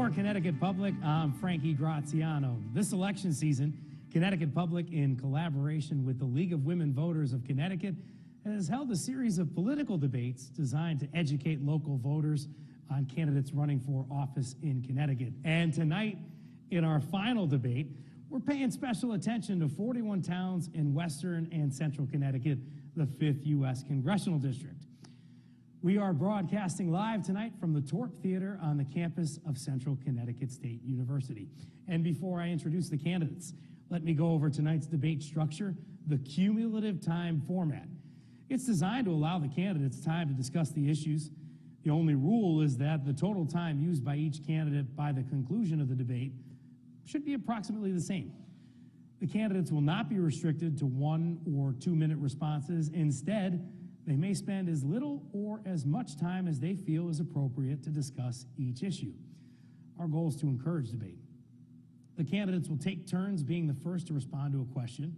For Connecticut Public, I'm Frankie Graziano. This election season, Connecticut Public, in collaboration with the League of Women Voters of Connecticut, has held a series of political debates designed to educate local voters on candidates running for office in Connecticut. And tonight, in our final debate, we're paying special attention to 41 towns in Western and Central Connecticut, the 5th U.S. Congressional District. We are broadcasting live tonight from the Torp Theater on the campus of Central Connecticut State University. And before I introduce the candidates, let me go over tonight's debate structure, the cumulative time format. It's designed to allow the candidates time to discuss the issues. The only rule is that the total time used by each candidate by the conclusion of the debate should be approximately the same. The candidates will not be restricted to 1 or 2 minute responses. Instead, they may spend as little or as much time as they feel is appropriate to discuss each issue. Our goal is to encourage debate. The candidates will take turns being the first to respond to a question.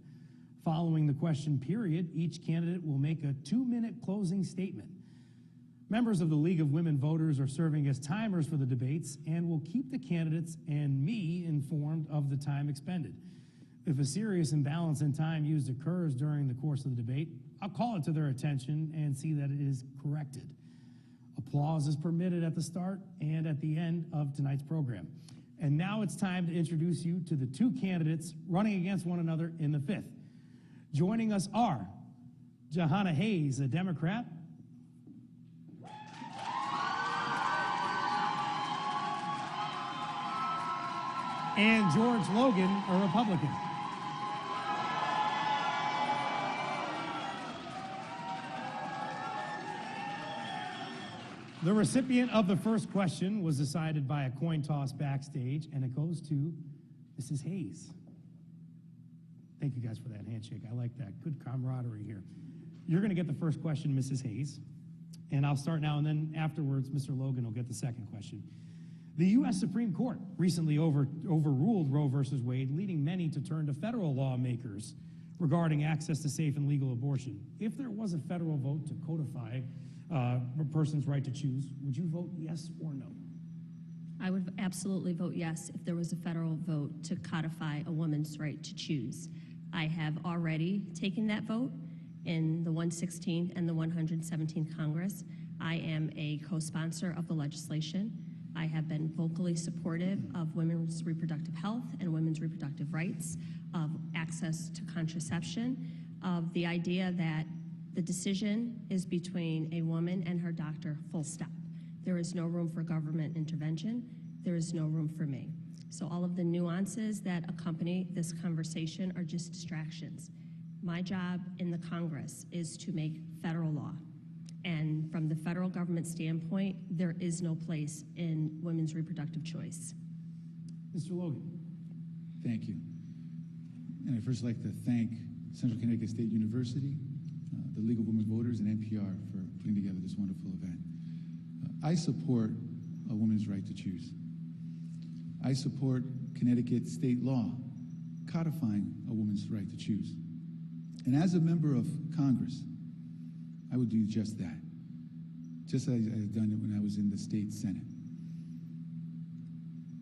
Following the question period, each candidate will make a 2-minute closing statement. Members of the League of Women Voters are serving as timers for the debates and will keep the candidates and me informed of the time expended. If a serious imbalance in time used occurs during the course of the debate, I'll call it to their attention and see that it is corrected. Applause is permitted at the start and at the end of tonight's program. And now it's time to introduce you to the 2 candidates running against one another in the 5th. Joining us are Johanna Hayes, a Democrat, and George Logan, a Republican. The recipient of the first question was decided by a coin toss backstage, and it goes to Mrs. Hayes. Thank you guys for that handshake. I like that. Good camaraderie here. You're going to get the first question, Mrs. Hayes, and I'll start now, and then afterwards, Mr. Logan will get the second question. The U.S. Supreme Court recently overruled Roe versus Wade, leading many to turn to federal lawmakers regarding access to safe and legal abortion. If there was a federal vote to codify a person's right to choose, would you vote yes or no? I would absolutely vote yes if there was a federal vote to codify a woman's right to choose. I have already taken that vote in the 116th and the 117th Congress. I am a co-sponsor of the legislation. I have been vocally supportive of women's reproductive health and women's reproductive rights, of access to contraception, of the idea that the decision is between a woman and her doctor, full stop. There is no room for government intervention. There is no room for me. So all of the nuances that accompany this conversation are just distractions. My job in the Congress is to make federal law. And from the federal government standpoint, there is no place in women's reproductive choice. Mr. Logan. Thank you. And I'd first like to thank Central Connecticut State University, the League of Women Voters, and NPR for putting together this wonderful event. I support a woman's right to choose. I support Connecticut state law codifying a woman's right to choose. And as a member of Congress, I would do just that, just as I had done it when I was in the state Senate.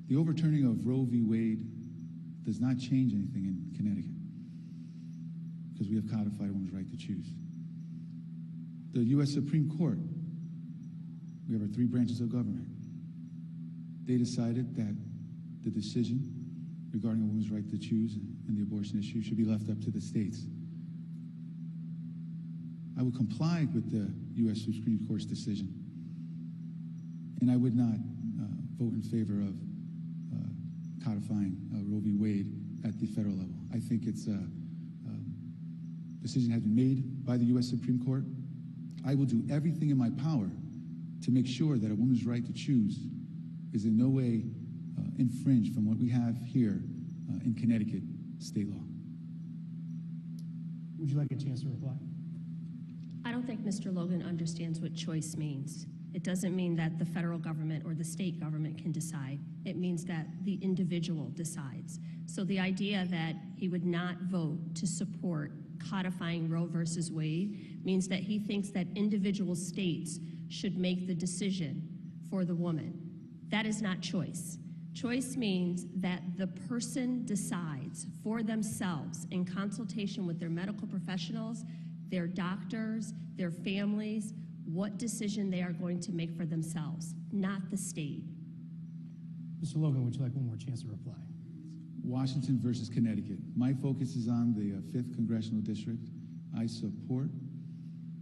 The overturning of Roe v. Wade does not change anything in Connecticut because we have codified a woman's right to choose. The U.S. Supreme Court, we have our 3 branches of government. They decided that the decision regarding a woman's right to choose and the abortion issue should be left up to the states. I would comply with the U.S. Supreme Court's decision, and I would not vote in favor of codifying Roe v. Wade at the federal level. I think it's a decision has been made by the U.S. Supreme Court. I will do everything in my power to make sure that a woman's right to choose is in no way infringed from what we have here in Connecticut state law. Would you like a chance to reply? I don't think Mr. Logan understands what choice means. It doesn't mean that the federal government or the state government can decide. It means that the individual decides. So the idea that he would not vote to support codifying Roe versus Wade means that he thinks that individual states should make the decision for the woman. That is not choice. Choice means that the person decides for themselves in consultation with their medical professionals, their doctors, their families, what decision they are going to make for themselves, not the state. Mr. Logan, would you like one more chance to reply? Washington versus Connecticut. My focus is on the 5th Congressional District. I support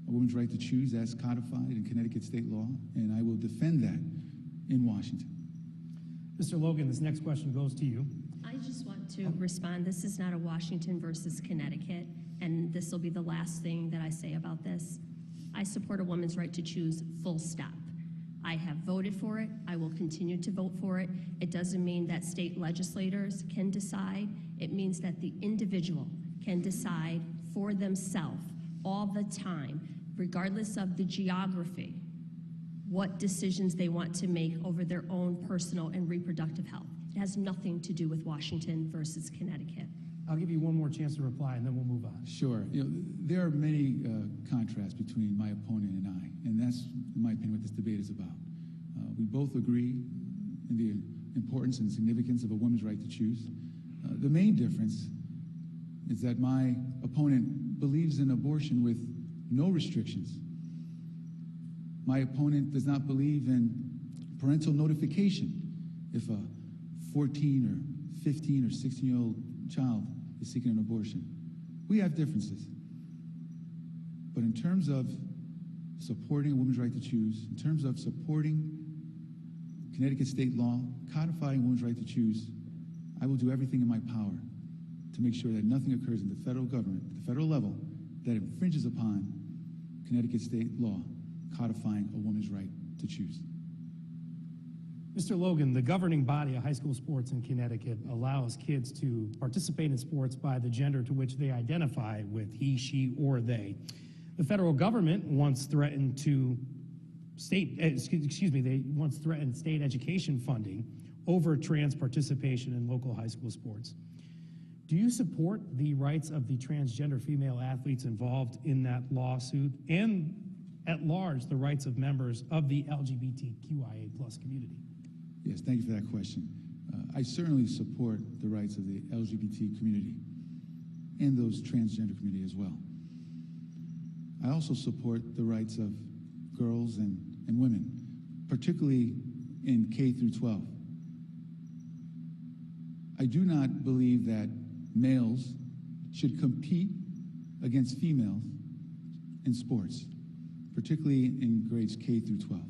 a woman's right to choose as codified in Connecticut state law, and I will defend that in Washington. Mr. Logan, this next question goes to you. I just want to respond. This is not a Washington versus Connecticut, and this will be the last thing that I say about this. I support a woman's right to choose, full stop. I have voted for it. I will continue to vote for it. It doesn't mean that state legislators can decide. It means that the individual can decide for themselves all the time, regardless of the geography, what decisions they want to make over their own personal and reproductive health. It has nothing to do with Washington versus Connecticut. I'll give you one more chance to reply, and then we'll move on. Sure. There are many contrasts between my opponent and I, and that's, in my opinion, what this debate is about. We both agree in the importance and significance of a woman's right to choose. The main difference is that my opponent believes in abortion with no restrictions. My opponent does not believe in parental notification if a 14 or 15 or 16-year-old child is seeking an abortion. We have differences. But in terms of supporting a woman's right to choose, in terms of supporting Connecticut state law, codifying a woman's right to choose, I will do everything in my power to make sure that nothing occurs in the federal government, at the federal level, that infringes upon Connecticut state law, codifying a woman's right to choose. Mr. Logan, the governing body of high school sports in Connecticut allows kids to participate in sports by the gender to which they identify with he, she, or they. The federal government once threatened state education funding over trans participation in local high school sports. Do you support the rights of the transgender female athletes involved in that lawsuit and at large the rights of members of the LGBTQIA+ community? Yes, thank you for that question. I certainly support the rights of the LGBT community and those transgender community as well. I also support the rights of girls and women, particularly in K through 12. I do not believe that males should compete against females in sports, particularly in grades K through 12.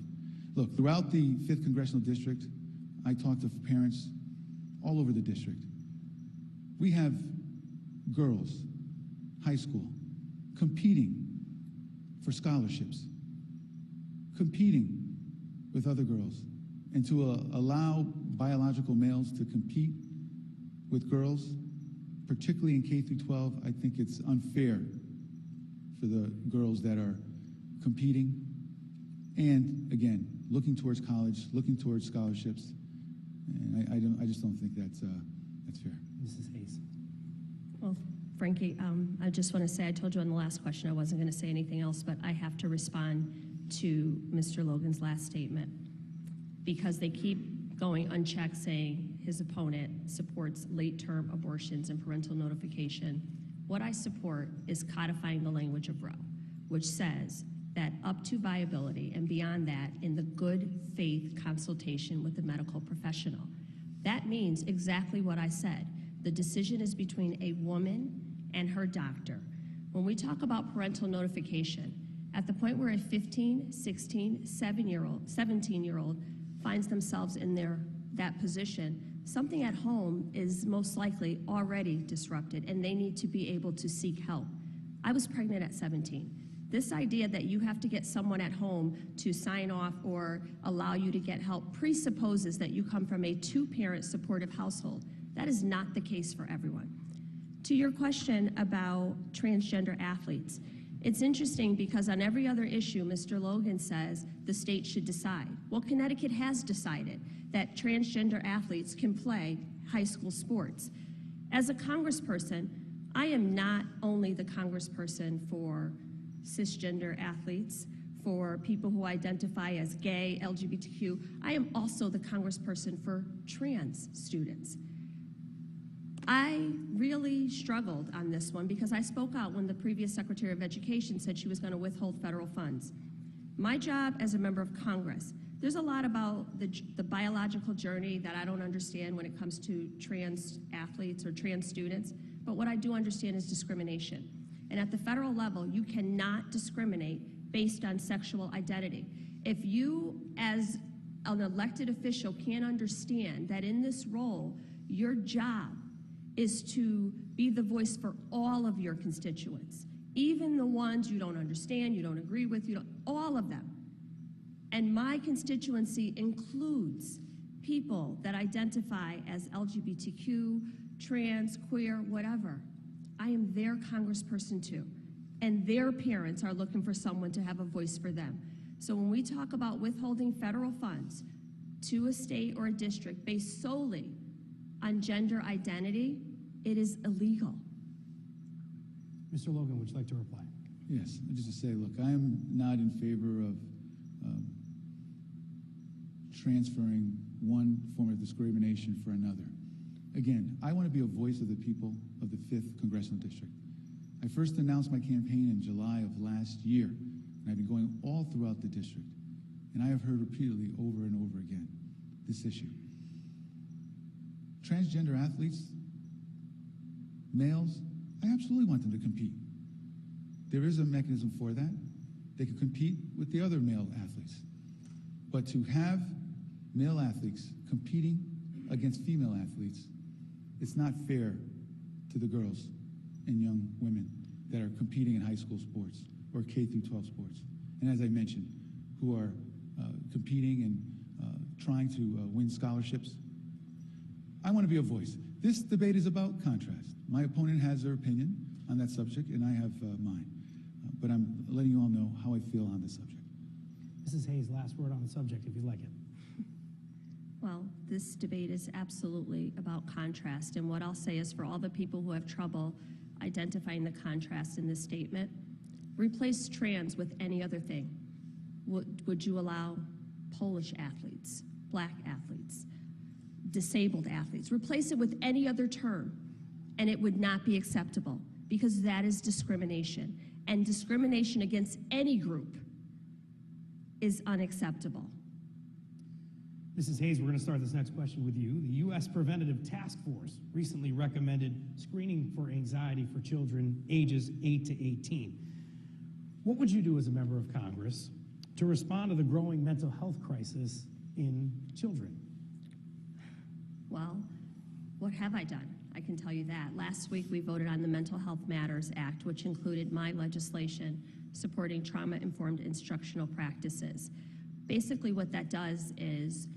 Look, throughout the 5th Congressional District, I talk to parents all over the district. We have girls, high school, competing for scholarships, competing with other girls, and to allow biological males to compete with girls, particularly in K through 12, I think it's unfair for the girls that are competing, and again, looking towards college, looking towards scholarships, and I just don't think that's fair. Mrs. Hayes. Well, Frankie, I just want to say, I told you on the last question I wasn't going to say anything else, but I have to respond to Mr. Logan's last statement because they keep going unchecked saying his opponent supports late-term abortions and parental notification. What I support is codifying the language of Roe, which says that up to viability and beyond that in the good faith consultation with the medical professional. That means exactly what I said. The decision is between a woman and her doctor. When we talk about parental notification, at the point where a 15, 16, 17-year-old finds themselves in that position, something at home is most likely already disrupted and they need to be able to seek help. I was pregnant at 17. This idea that you have to get someone at home to sign off or allow you to get help presupposes that you come from a two-parent supportive household. That is not the case for everyone. To your question about transgender athletes, it's interesting because on every other issue, Mr. Logan says the state should decide. Well, Connecticut has decided that transgender athletes can play high school sports. As a congressperson, I am not only the congressperson for cisgender athletes, for people who identify as gay, LGBTQ. I am also the congressperson for trans students. I really struggled on this one because I spoke out when the previous Secretary of Education said she was going to withhold federal funds. My job as a member of Congress, there's a lot about the biological journey that I don't understand when it comes to trans athletes or trans students, but what I do understand is discrimination. And at the federal level, you cannot discriminate based on sexual identity. If you, as an elected official, can't understand that in this role, your job is to be the voice for all of your constituents, even the ones you don't understand, you don't agree with, all of them. And my constituency includes people that identify as LGBTQ, trans, queer, whatever. I am their congressperson too. And their parents are looking for someone to have a voice for them. So when we talk about withholding federal funds to a state or a district based solely on gender identity, it is illegal. Mr. Logan, would you like to reply? Yes, just to say, look, I am not in favor of transferring one form of discrimination for another. Again, I want to be a voice of the people of the 5th Congressional District. I first announced my campaign in July of last year, and I've been going all throughout the district. And I have heard repeatedly over and over again this issue. Transgender athletes, males, I absolutely want them to compete. There is a mechanism for that. They can compete with the other male athletes. But to have male athletes competing against female athletes, it's not fair to the girls and young women that are competing in high school sports or K through 12 sports. And as I mentioned, who are competing and trying to win scholarships. I want to be a voice. This debate is about contrast. My opponent has their opinion on that subject, and I have mine. But I'm letting you all know how I feel on this subject. Mrs. Hayes, last word on the subject, if you'd like it. Well, this debate is absolutely about contrast, and what I'll say is for all the people who have trouble identifying the contrast in this statement, replace trans with any other thing. Would you allow Polish athletes, black athletes, disabled athletes? Replace it with any other term, and it would not be acceptable, because that is discrimination, and discrimination against any group is unacceptable. Mrs. Hayes, we're going to start this next question with you. The U.S. Preventative Task Force recently recommended screening for anxiety for children ages 8 to 18. What would you do as a member of Congress to respond to the growing mental health crisis in children? Well, what have I done? I can tell you that. Last week we voted on the Mental Health Matters Act, which included my legislation supporting trauma-informed instructional practices. Basically what that does is,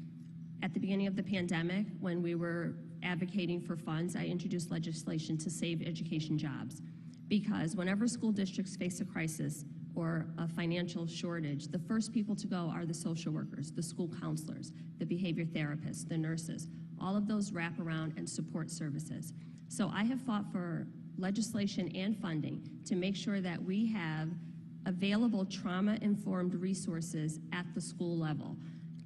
at the beginning of the pandemic, when we were advocating for funds, I introduced legislation to save education jobs. Because whenever school districts face a crisis or a financial shortage, the first people to go are the social workers, the school counselors, the behavior therapists, the nurses. All of those wrap around and support services. So I have fought for legislation and funding to make sure that we have available trauma-informed resources at the school level.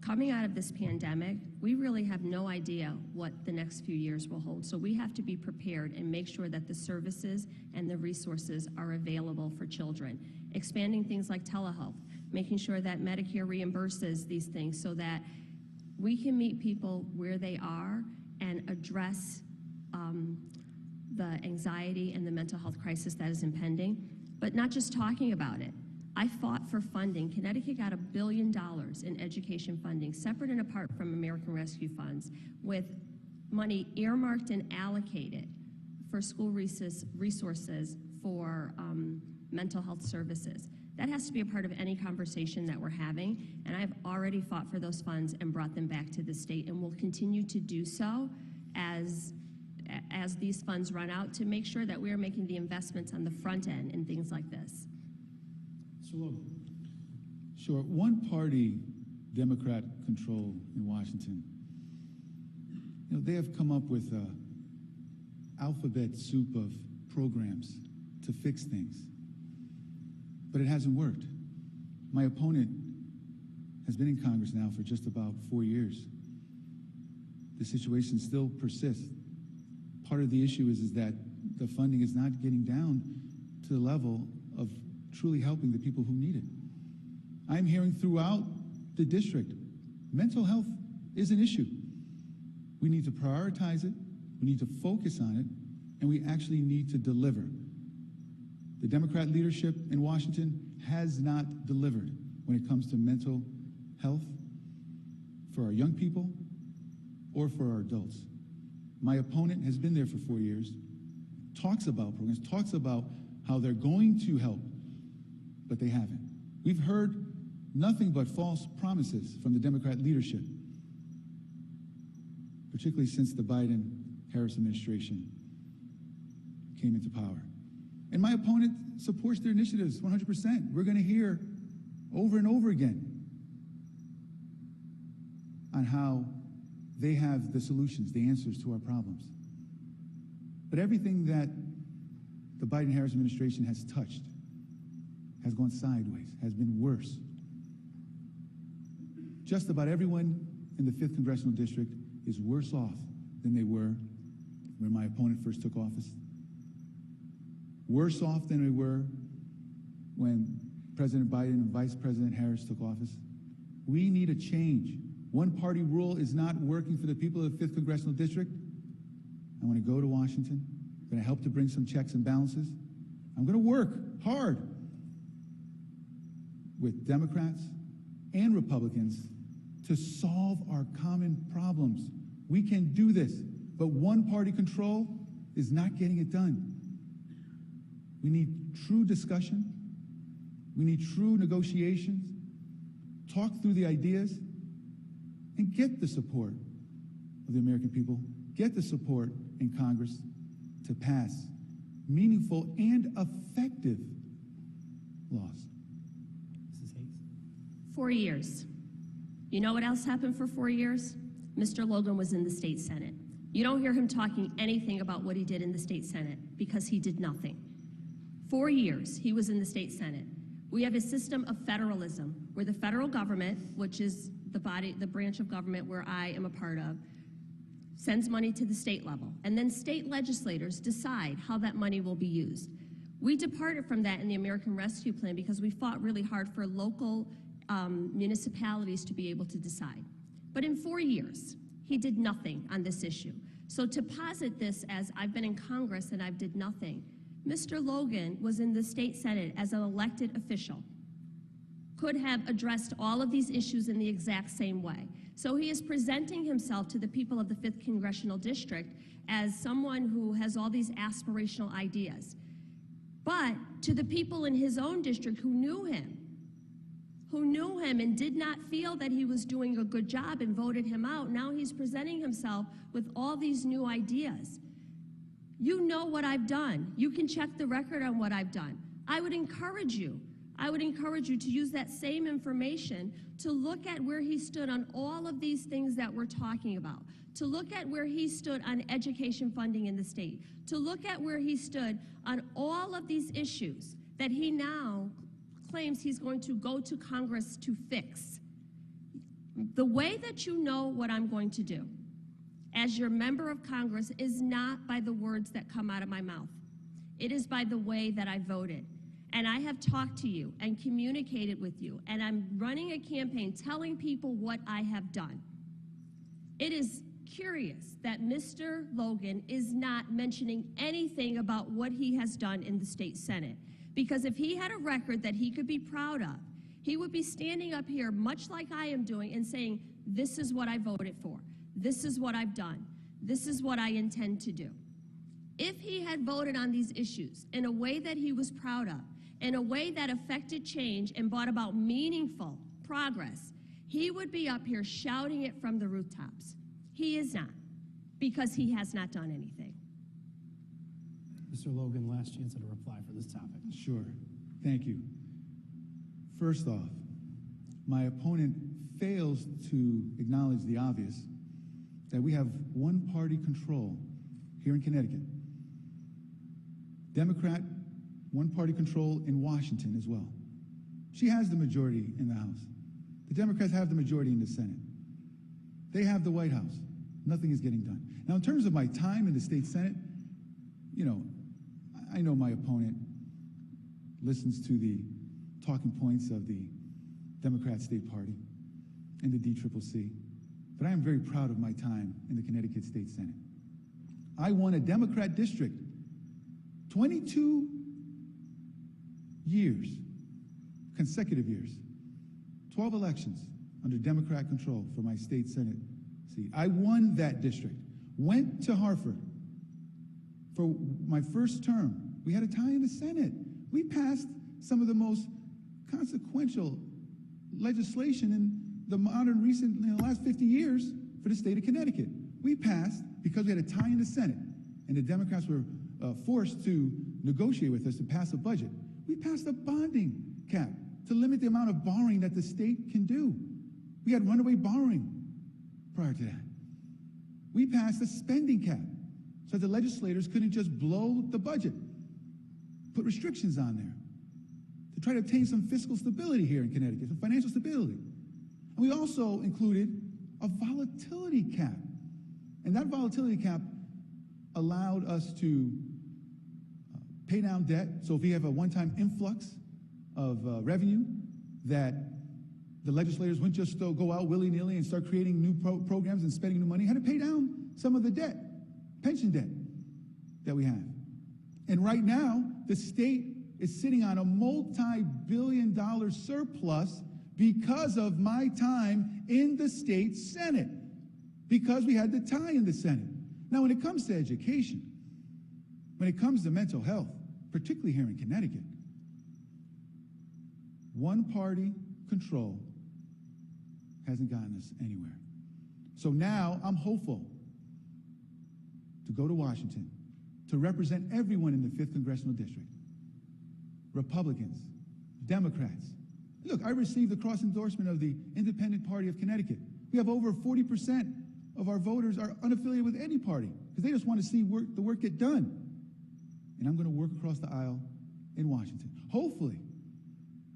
Coming out of this pandemic, we really have no idea what the next few years will hold. So we have to be prepared and make sure that the services and the resources are available for children. Expanding things like telehealth, making sure that Medicare reimburses these things so that we can meet people where they are and address the anxiety and the mental health crisis that is impending, but not just talking about it. I fought for funding. Connecticut got $1 billion in education funding, separate and apart from American Rescue Funds, with money earmarked and allocated for school resources for mental health services. That has to be a part of any conversation that we're having, and I've already fought for those funds and brought them back to the state, and will continue to do so as these funds run out, to make sure that we are making the investments on the front end in things like this. Mr. Logan. Sure. One-party Democrat control in Washington, they have come up with an alphabet soup of programs to fix things, but it hasn't worked. My opponent has been in Congress now for just about 4 years. The situation still persists. Part of the issue is that the funding is not getting down to the level of truly helping the people who need it. I'm hearing throughout the district, mental health is an issue. We need to prioritize it, we need to focus on it, and we actually need to deliver. The Democrat leadership in Washington has not delivered when it comes to mental health for our young people or for our adults. My opponent has been there for 4 years, talks about programs, talks about how they're going to help, but they haven't. We've heard nothing but false promises from the Democrat leadership, particularly since the Biden-Harris administration came into power. And my opponent supports their initiatives 100%. We're going to hear over and over again on how they have the solutions, the answers to our problems. But everything that the Biden-Harris administration has touched has gone sideways, has been worse. Just about everyone in the 5th Congressional District is worse off than they were when my opponent first took office. Worse off than we were when President Biden and Vice President Harris took office. We need a change. One-party rule is not working for the people of the 5th Congressional District. I want to go to Washington. I'm going to help to bring some checks and balances. I'm going to work hard with Democrats and Republicans to solve our common problems. We can do this, but one-party control is not getting it done. We need true discussion. We need true negotiations. Talk through the ideas and get the support of the American people, get the support in Congress to pass meaningful and effective laws. Mrs. Hayes. 4 years. You know what else happened for 4 years? Mr. Logan was in the state Senate. You don't hear him talking anything about what he did in the state Senate because he did nothing. 4 years he was in the state Senate. We have a system of federalism where the federal government, which is the branch of government where I am a part of, sends money to the state level, and then state legislators decide how that money will be used. We departed from that in the American Rescue Plan because we fought really hard for local municipalities to be able to decide. But in 4 years, he did nothing on this issue. So to posit this as I've been in Congress and I've did nothing, Mr. Logan was in the state Senate as an elected official, could have addressed all of these issues in the exact same way. So he is presenting himself to the people of the 5th Congressional District as someone who has all these aspirational ideas. But to the people in his own district who knew him and did not feel that he was doing a good job and voted him out, now he's presenting himself with all these new ideas. You know what I've done. You can check the record on what I've done. I would encourage you to use that same information to look at where he stood on all of these things that we're talking about, to look at where he stood on education funding in the state, to look at where he stood on all of these issues that he now claims he's going to go to Congress to fix. The way that you know what I'm going to do as your member of Congress is not by the words that come out of my mouth. It is by the way that I voted. And I have talked to you and communicated with you, and I'm running a campaign telling people what I have done. It is curious that Mr. Logan is not mentioning anything about what he has done in the state Senate. Because if he had a record that he could be proud of, he would be standing up here much like I am doing and saying, this is what I voted for. This is what I've done. This is what I intend to do. If he had voted on these issues in a way that he was proud of, in a way that affected change and brought about meaningful progress, he would be up here shouting it from the rooftops. He is not, because he has not done anything. Mr. Logan, last chance at a reply for this topic. Sure. Thank you. First off, my opponent fails to acknowledge the obvious, that we have one-party control here in Connecticut. Democrat one-party control in Washington as well. She has the majority in the House. The Democrats have the majority in the Senate. They have the White House. Nothing is getting done. Now, in terms of my time in the state Senate, you know, I know my opponent listens to the talking points of the Democrat State Party and the DCCC, but I am very proud of my time in the Connecticut State Senate. I won a Democrat district 22 years, consecutive years, 12 elections under Democrat control for my state Senate seat. I won that district, went to Hartford for my first term. We had a tie in the Senate. We passed some of the most consequential legislation in the last 50 years for the state of Connecticut. We passed because we had a tie in the Senate, and the Democrats were forced to negotiate with us to pass a budget. We passed a bonding cap to limit the amount of borrowing that the state can do. We had runaway borrowing prior to that. We passed a spending cap so the legislators couldn't just blow the budget, put restrictions on there to try to obtain some fiscal stability here in Connecticut, some financial stability. And we also included a volatility cap. And that volatility cap allowed us to pay down debt. So if we have a one-time influx of revenue, that the legislators wouldn't just go out willy-nilly and start creating new programs and spending new money. Had to pay down some of the debt, pension debt that we have. And right now, the state is sitting on a multi-billion-dollar surplus because of my time in the state Senate, because we had the tie in the Senate. Now, when it comes to education, when it comes to mental health, particularly here in Connecticut, one-party control hasn't gotten us anywhere. So now I'm hopeful to go to Washington to represent everyone in the 5th Congressional District, Republicans, Democrats. Look, I received the cross-endorsement of the Independent Party of Connecticut. We have over 40% of our voters are unaffiliated with any party because they just want to see the work get done. And I'm going to work across the aisle in Washington. Hopefully,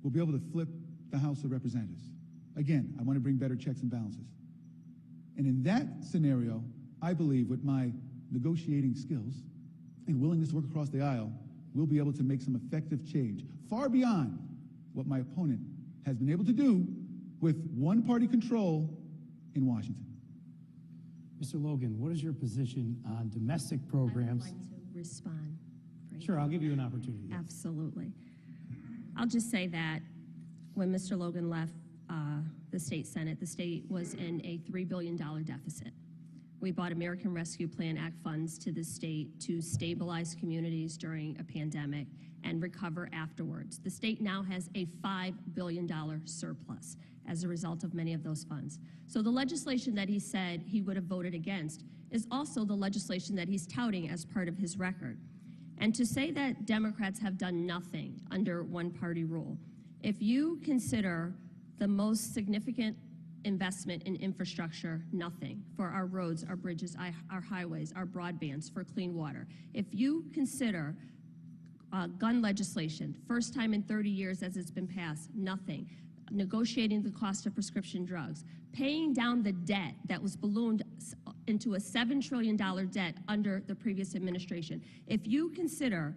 we'll be able to flip the House of Representatives. Again, I want to bring better checks and balances. And in that scenario, I believe with my negotiating skills and willingness to work across the aisle, we'll be able to make some effective change, far beyond what my opponent has been able to do with one-party control in Washington. Mr. Logan, what is your position on domestic programs? I would like to respond. Sure, I'll give you an opportunity. Absolutely. I'll just say that when Mr. Logan left the state Senate, the state was in a $3 billion deficit. We bought American Rescue Plan Act funds to the state to stabilize communities during a pandemic and recover afterwards. The state now has a $5 billion surplus as a result of many of those funds. So the legislation that he said he would have voted against is also the legislation that he's touting as part of his record. And to say that Democrats have done nothing under one-party rule, if you consider the most significant investment in infrastructure, nothing, for our roads, our bridges, our highways, our broadbands, for clean water. If you consider gun legislation, first time in 30 years as it's been passed, nothing. Negotiating the cost of prescription drugs, paying down the debt that was ballooned into a $7 trillion debt under the previous administration. If you consider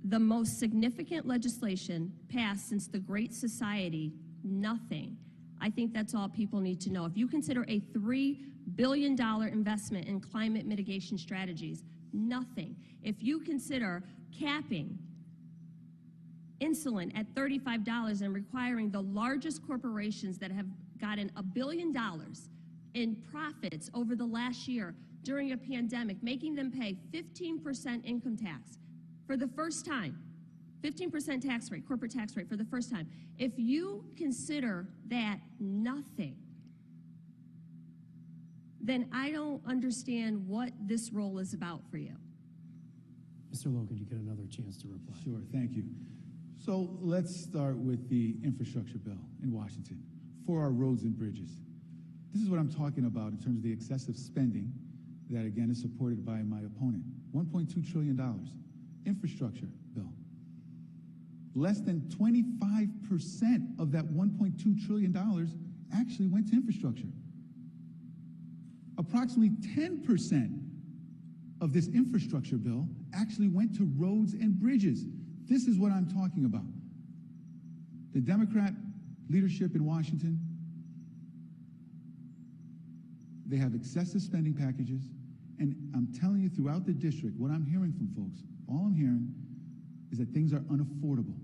the most significant legislation passed since the Great Society, nothing. I think that's all people need to know. If you consider a $3 billion investment in climate mitigation strategies, nothing. If you consider capping insulin at $35 and requiring the largest corporations that have gotten $1 billion in profits over the last year during a pandemic, making them pay 15% income tax for the first time, 15% tax rate, corporate tax rate for the first time. If you consider that nothing, then I don't understand what this role is about for you. Mr. Logan, you get another chance to reply. Sure, thank you. So let's start with the infrastructure bill in Washington for our roads and bridges. This is what I'm talking about in terms of the excessive spending that, again, is supported by my opponent. $1.2 trillion infrastructure bill. less than 25% of that $1.2 trillion actually went to infrastructure. Approximately 10% of this infrastructure bill actually went to roads and bridges. This is what I'm talking about. The Democrat leadership in Washington, they have excessive spending packages, and I'm telling you throughout the district, what I'm hearing from folks, all I'm hearing is that things are unaffordable.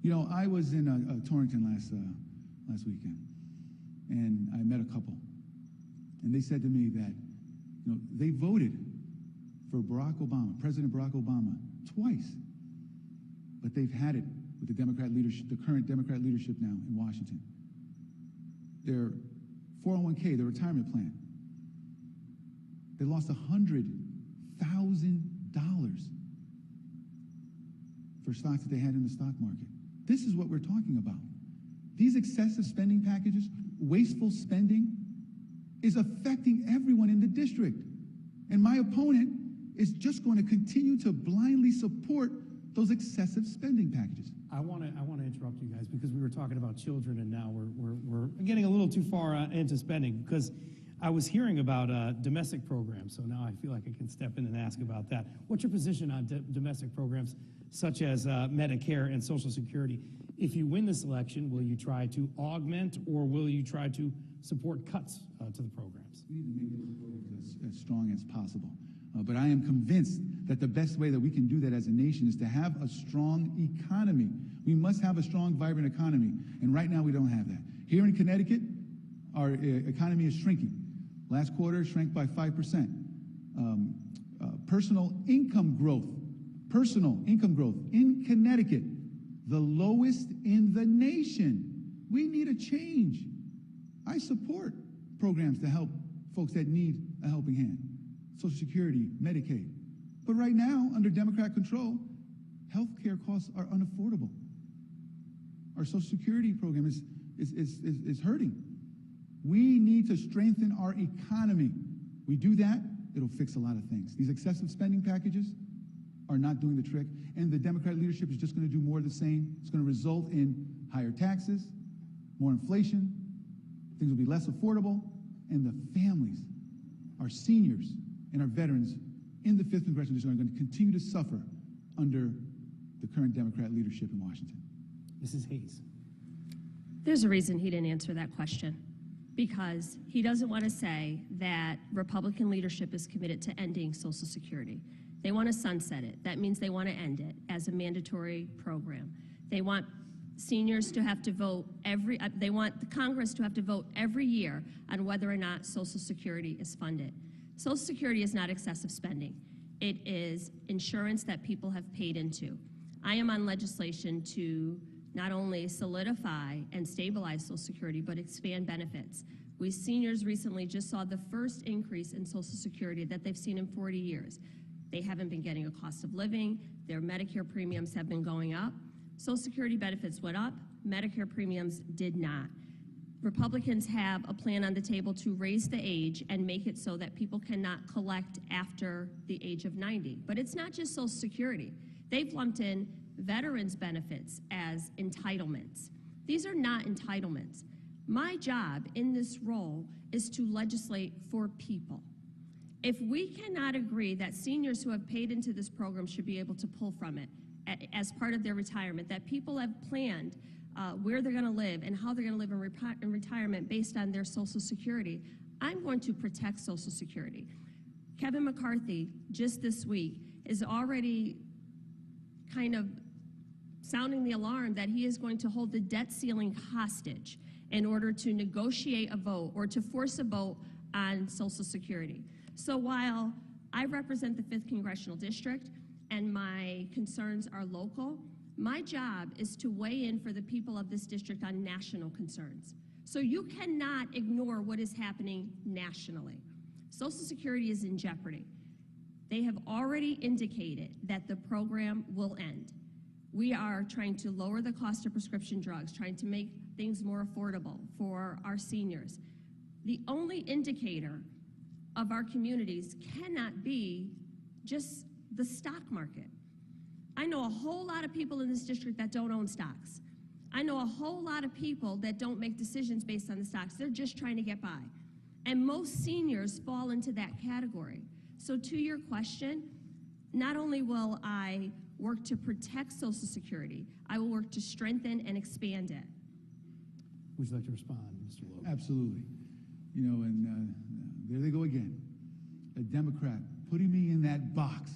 You know, I was in Torrington last weekend, and I met a couple, and they said to me that, you know, they voted for Barack Obama, President Barack Obama, twice, but they've had it with the Democrat leadership, the current Democrat leadership now in Washington. Their 401k, their retirement plan, they lost $100,000 for stocks that they had in the stock market. This is what we're talking about. These excessive spending packages, wasteful spending, is affecting everyone in the district. And my opponent is just going to continue to blindly support those excessive spending packages. I want to interrupt you guys because we were talking about children, and now we're getting a little too far into spending, because I was hearing about domestic programs, so now I feel like I can step in and ask about that. What's your position on domestic programs such as Medicare and Social Security? If you win this election, will you try to augment, or will you try to support cuts to the programs? We need to make those programs as strong as possible. But I am convinced that the best way that we can do that as a nation is to have a strong economy. We must have a strong, vibrant economy, and right now we don't have that. Here in Connecticut, our economy is shrinking. Last quarter shrank by 5%. Personal income growth in Connecticut, the lowest in the nation. We need a change. I support programs to help folks that need a helping hand. Social Security, Medicaid. But right now, under Democrat control, health care costs are unaffordable. Our Social Security program is hurting. We need to strengthen our economy. We do that, it'll fix a lot of things. These excessive spending packages are not doing the trick, and the Democrat leadership is just going to do more of the same. It's going to result in higher taxes, more inflation, things will be less affordable, and the families, our seniors, and our veterans in the 5th Congressional District are going to continue to suffer under the current Democrat leadership in Washington. Mrs. Hayes. There's a reason he didn't answer that question, because he doesn't want to say that Republican leadership is committed to ending Social Security. They want to sunset it. That means they want to end it as a mandatory program. They want seniors to have to vote they want the Congress to have to vote every year on whether or not Social Security is funded. Social Security is not excessive spending. It is insurance that people have paid into. I am on legislation to not only solidify and stabilize Social Security, but expand benefits. We seniors recently just saw the first increase in Social Security that they've seen in 40 years. They haven't been getting a cost of living. Their Medicare premiums have been going up. Social Security benefits went up. Medicare premiums did not. Republicans have a plan on the table to raise the age and make it so that people cannot collect after the age of 90. But it's not just Social Security. They've lumped in veterans benefits as entitlements. These are not entitlements. My job in this role is to legislate for people. If we cannot agree that seniors who have paid into this program should be able to pull from it as part of their retirement, that people have planned where they're going to live and how they're going to live in retirement based on their Social Security, I'm going to protect Social Security. Kevin McCarthy, just this week, is already kind of sounding the alarm that he is going to hold the debt ceiling hostage in order to negotiate a vote or to force a vote on Social Security. So while I represent the 5th Congressional District and my concerns are local, my job is to weigh in for the people of this district on national concerns. So you cannot ignore what is happening nationally. Social Security is in jeopardy. They have already indicated that the program will end. We are trying to lower the cost of prescription drugs, trying to make things more affordable for our seniors. The only indicator of our communities cannot be just the stock market. I know a whole lot of people in this district that don't own stocks. I know a whole lot of people that don't make decisions based on the stocks. They're just trying to get by. And most seniors fall into that category. So to your question, not only will I work to protect Social Security, I will work to strengthen and expand it. Would you like to respond, Mr. Logan? Absolutely. You know, and there they go again. A Democrat putting me in that box.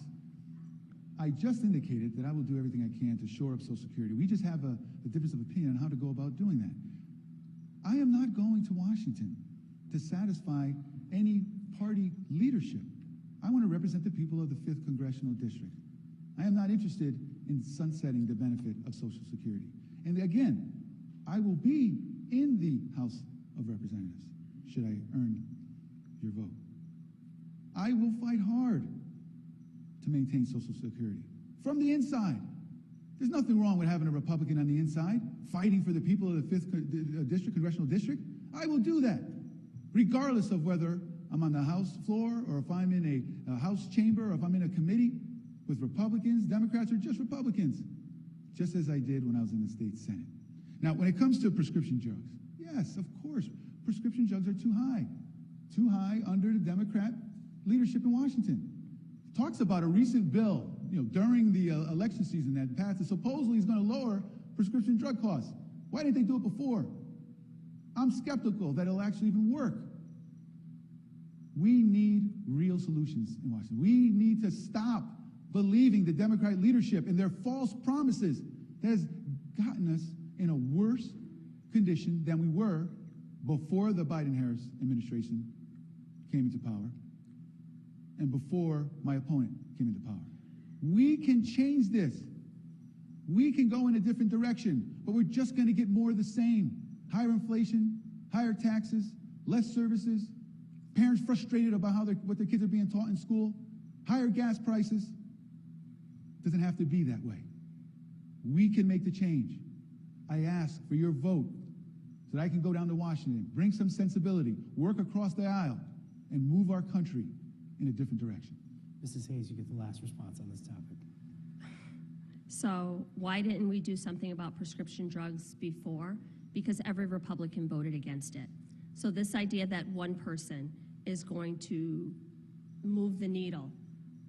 I just indicated that I will do everything I can to shore up Social Security. We just have a difference of opinion on how to go about doing that. I am not going to Washington to satisfy any party leadership. I want to represent the people of the 5th Congressional District. I am not interested in sunsetting the benefit of Social Security. And again, I will be in the House of Representatives, should I earn your vote. I will fight hard to maintain Social Security from the inside. There's nothing wrong with having a Republican on the inside fighting for the people of the 5th Congressional District. I will do that, regardless of whether I'm on the House floor or if I'm in a House chamber or if I'm in a committee with Republicans, Democrats, or just Republicans, just as I did when I was in the state Senate. Now, when it comes to prescription drugs, yes, of course, prescription drugs are too high under the Democrat leadership in Washington. Talks about a recent bill, you know, during the election season that passed that supposedly is going to lower prescription drug costs. Why didn't they do it before? I'm skeptical that it'll actually even work. We need real solutions in Washington. We need to stop believing the Democrat leadership and their false promises that has gotten us in a worse condition than we were before the Biden-Harris administration came into power and before my opponent came into power. We can change this. We can go in a different direction, but we're just going to get more of the same. Higher inflation, higher taxes, less services, parents frustrated about what their kids are being taught in school, higher gas prices. It doesn't have to be that way. We can make the change. I ask for your vote so that I can go down to Washington, bring some sensibility, work across the aisle, and move our country in a different direction. Mrs. Hayes, you get the last response on this topic. So why didn't we do something about prescription drugs before? Because every Republican voted against it. So this idea that one person is going to move the needle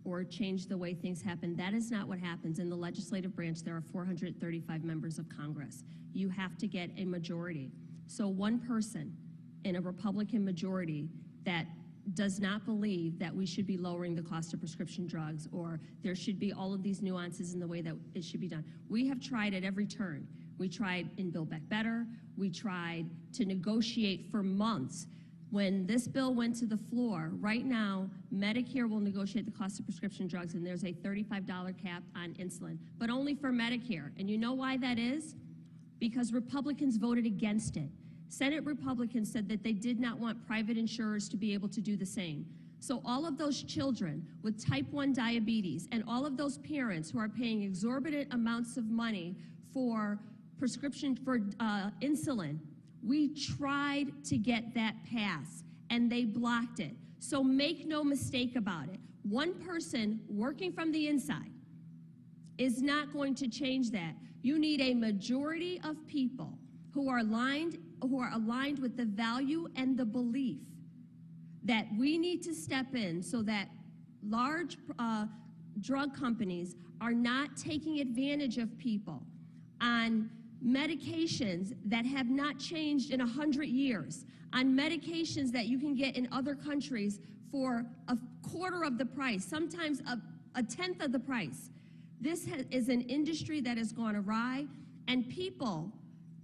or change the way things happen, that is not what happens. In the legislative branch, there are 435 members of Congress. You have to get a majority. So one person in a Republican majority that does not believe that we should be lowering the cost of prescription drugs or there should be all of these nuances in the way that it should be done. We have tried at every turn. We tried in Build Back Better. We tried to negotiate for months. When this bill went to the floor, right now, Medicare will negotiate the cost of prescription drugs, and there's a $35 cap on insulin, but only for Medicare. And you know why that is? Because Republicans voted against it. Senate Republicans said that they did not want private insurers to be able to do the same. So all of those children with type 1 diabetes and all of those parents who are paying exorbitant amounts of money for prescription for insulin, we tried to get that passed, and they blocked it. So make no mistake about it. One person working from the inside is not going to change that. You need a majority of people who are aligned with the value and the belief that we need to step in so that large drug companies are not taking advantage of people on medications that have not changed in 100 years, on medications that you can get in other countries for a quarter of the price, sometimes a tenth of the price. This is an industry that has gone awry, and people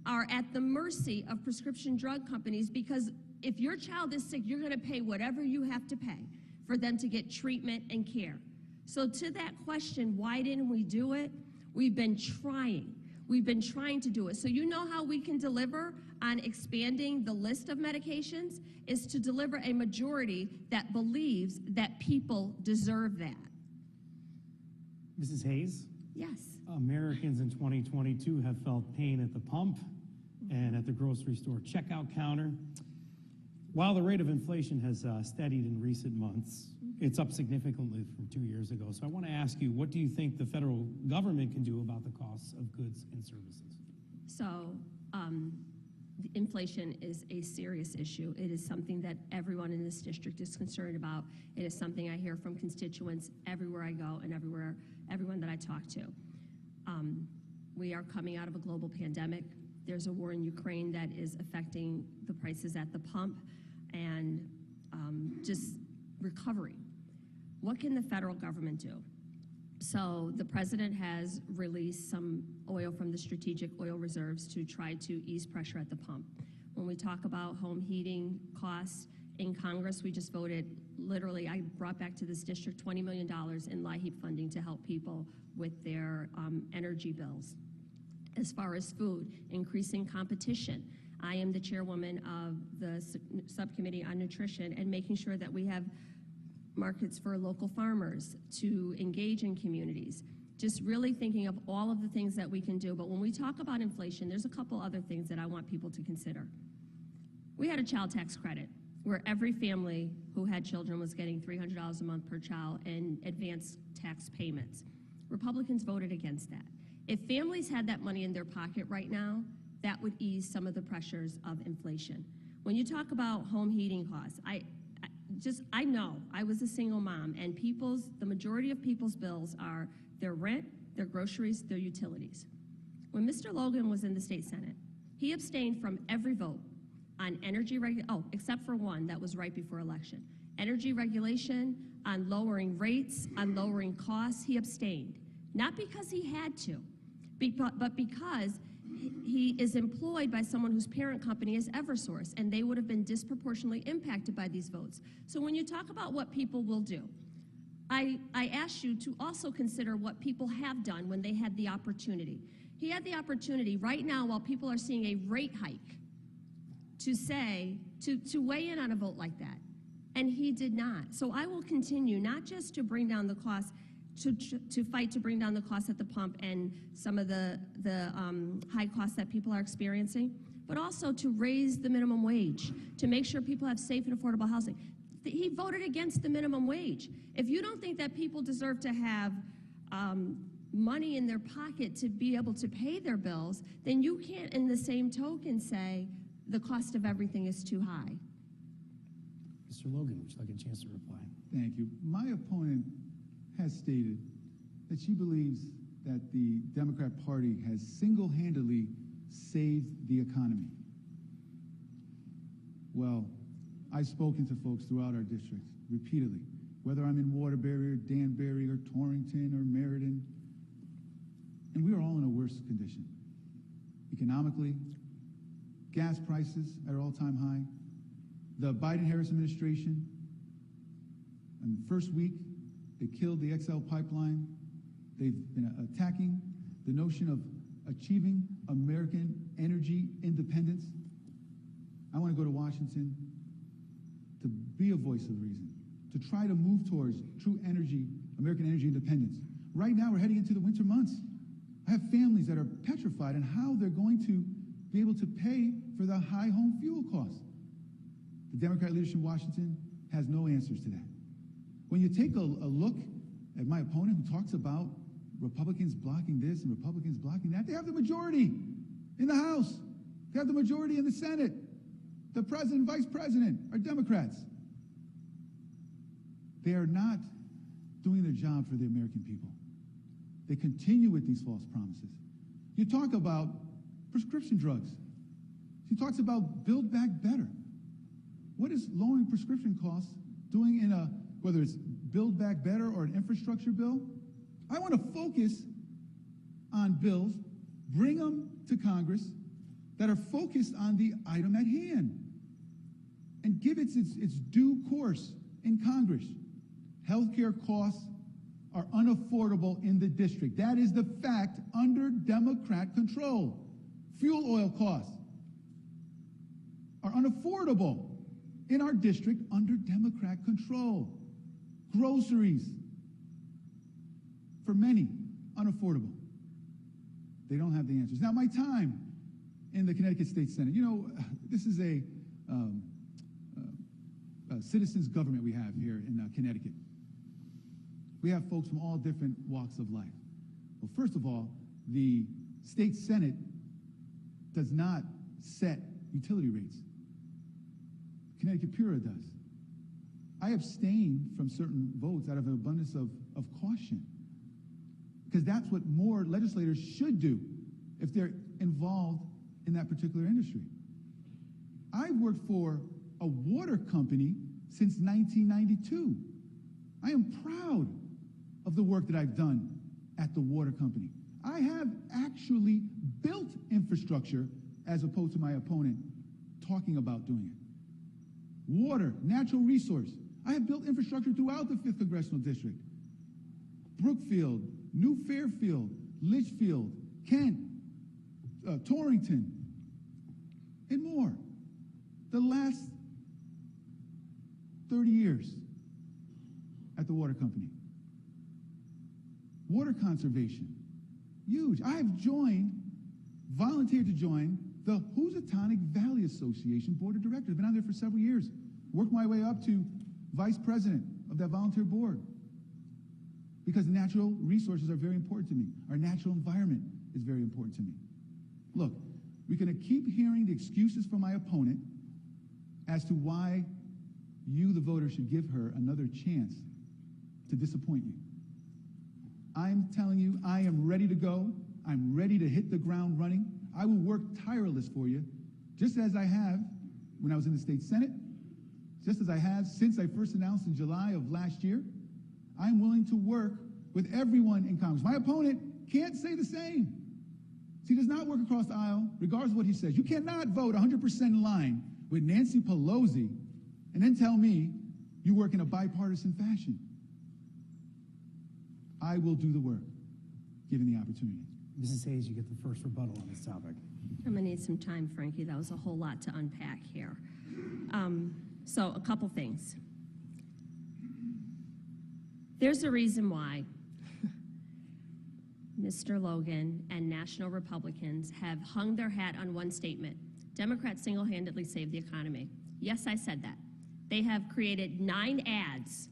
are at the mercy of prescription drug companies because if your child is sick, you're going to pay whatever you have to pay for them to get treatment and care. So to that question, why didn't we do it? We've been trying. We've been trying to do it. So you know how we can deliver on expanding the list of medications is to deliver a majority that believes that people deserve that. Mrs. Hayes? Yes. Americans in 2022 have felt pain at the pump and at the grocery store checkout counter. While the rate of inflation has steadied in recent months, It's up significantly from 2 years ago. So I want to ask you, what do you think the federal government can do about the costs of goods and services? So the inflation is a serious issue. It is something that everyone in this district is concerned about. It is something I hear from constituents everywhere I go and everyone that I talk to. We are coming out of a global pandemic. There's a war in Ukraine that is affecting the prices at the pump and just recovery. What can the federal government do? So the president has released some oil from the strategic oil reserves to try to ease pressure at the pump. When we talk about home heating costs, in Congress we just voted, literally, I brought back to this district $20 million in LIHEAP funding to help people with their energy bills. As far as food, increasing competition. I am the chairwoman of the subcommittee on nutrition and making sure that we have markets for local farmers to engage in communities. Just really thinking of all of the things that we can do. But when we talk about inflation, there's a couple other things that I want people to consider. We had a child tax credit where every family who had children was getting $300 a month per child in advanced tax payments. Republicans voted against that. If families had that money in their pocket right now, that would ease some of the pressures of inflation. When you talk about home heating costs, I know, I was a single mom, and the majority of people's bills are their rent, their groceries, their utilities. When Mr. Logan was in the state Senate, he abstained from every vote on energy except for one that was right before election. Energy regulation, on lowering rates, on lowering costs, he abstained. Not because he had to, but because he is employed by someone whose parent company is Eversource, and they would have been disproportionately impacted by these votes. So when you talk about what people will do, I ask you to also consider what people have done when they had the opportunity. He had the opportunity right now, while people are seeing a rate hike, to weigh in on a vote like that, and he did not. So I will continue not just to bring down the cost, to fight to bring down the costs at the pump and some of the high costs that people are experiencing, but also to raise the minimum wage, to make sure people have safe and affordable housing. He voted against the minimum wage. If you don't think that people deserve to have money in their pocket to be able to pay their bills, then you can't, in the same token, say the cost of everything is too high. Mr. Logan, would you like a chance to reply? Thank you. My opponent has stated that she believes that the Democrat Party has single-handedly saved the economy. Well, I've spoken to folks throughout our district repeatedly, whether I'm in Waterbury or Danbury or Torrington or Meriden, and we are all in a worse condition. Economically, gas prices at an all-time high. The Biden-Harris administration, in the first week, they killed the XL pipeline. They've been attacking the notion of achieving American energy independence. I want to go to Washington to be a voice of reason, to try to move towards true American energy independence. Right now, we're heading into the winter months. I have families that are petrified on how they're going to be able to pay for the high home fuel costs. The Democrat leadership in Washington has no answers to that. When you take a look at my opponent who talks about Republicans blocking this and Republicans blocking that, they have the majority in the House. They have the majority in the Senate. The president and vice president are Democrats. They are not doing their job for the American people. They continue with these false promises. You talk about prescription drugs. She talks about Build Back Better. What is lowering prescription costs doing in whether it's Build Back Better or an infrastructure bill? I want to focus on bills, bring them to Congress that are focused on the item at hand and give it its due course in Congress. Healthcare costs are unaffordable in the district. That is the fact under Democrat control. Fuel oil costs are unaffordable in our district under Democrat control. Groceries, for many, unaffordable. They don't have the answers. Now, my time in the Connecticut State Senate, this is a citizens government we have here in Connecticut. We have folks from all different walks of life. Well, first of all, the state Senate does not set utility rates. Connecticut Pura does. I abstain from certain votes out of an abundance of caution, because that's what more legislators should do if they're involved in that particular industry. I've worked for a water company since 1992. I am proud of the work that I've done at the water company. I have actually built infrastructure as opposed to my opponent talking about doing it. Water, natural resource. I have built infrastructure throughout the 5th Congressional District. Brookfield, New Fairfield, Litchfield, Kent, Torrington, and more. The last 30 years at the water company. Water conservation, huge. I have volunteered to join the Housatonic Valley Association Board of Directors. Been on there for several years. Worked my way up to vice president of that volunteer board, because natural resources are very important to me. Our natural environment is very important to me. Look, we're going to keep hearing the excuses from my opponent as to why you, the voter, should give her another chance to disappoint you. I'm telling you, I am ready to go. I'm ready to hit the ground running. I will work tireless for you, just as I have when I was in the state Senate, just as I have since I first announced in July of last year. I'm willing to work with everyone in Congress. My opponent can't say the same. He does not work across the aisle, regardless of what he says. You cannot vote 100% in line with Nancy Pelosi and then tell me you work in a bipartisan fashion. I will do the work, given the opportunity. Mrs. Hayes, you get the first rebuttal on this topic. I'm going to need some time, Frankie. That was a whole lot to unpack here. So a couple things. There's a reason why Mr. Logan and national Republicans have hung their hat on one statement. Democrats single-handedly saved the economy. Yes, I said that. They have created 9 ads,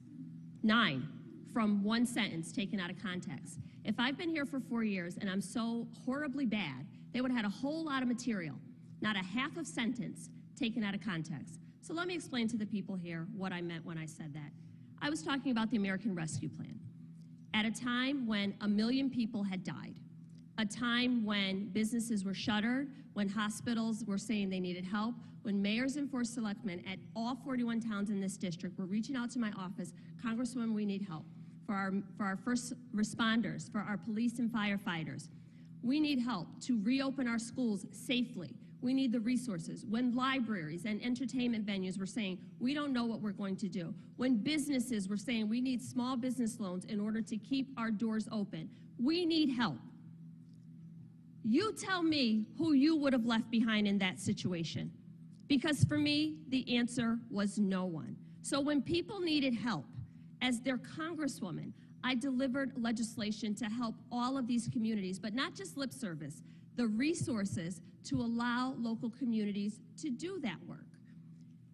9, from one sentence taken out of context. If I've been here for 4 years and I'm so horribly bad, they would have had a whole lot of material, not a half of sentence taken out of context. So let me explain to the people here what I meant when I said that. I was talking about the American Rescue Plan. At a time when 1 million people had died, a time when businesses were shuttered, when hospitals were saying they needed help, when mayors and 4 selectmen at all 41 towns in this district were reaching out to my office, Congresswoman, we need help. For our first responders, for our police and firefighters. We need help to reopen our schools safely. We need the resources. When libraries and entertainment venues were saying, we don't know what we're going to do. When businesses were saying, we need small business loans in order to keep our doors open. We need help. You tell me who you would have left behind in that situation. Because for me, the answer was no one. So when people needed help, as their congresswoman, I delivered legislation to help all of these communities, but not just lip service, the resources to allow local communities to do that work.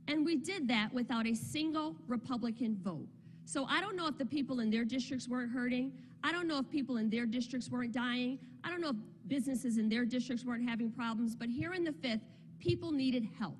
And we did that without a single Republican vote. So I don't know if the people in their districts weren't hurting. I don't know if people in their districts weren't dying. I don't know if businesses in their districts weren't having problems, but here in the 5th, people needed help.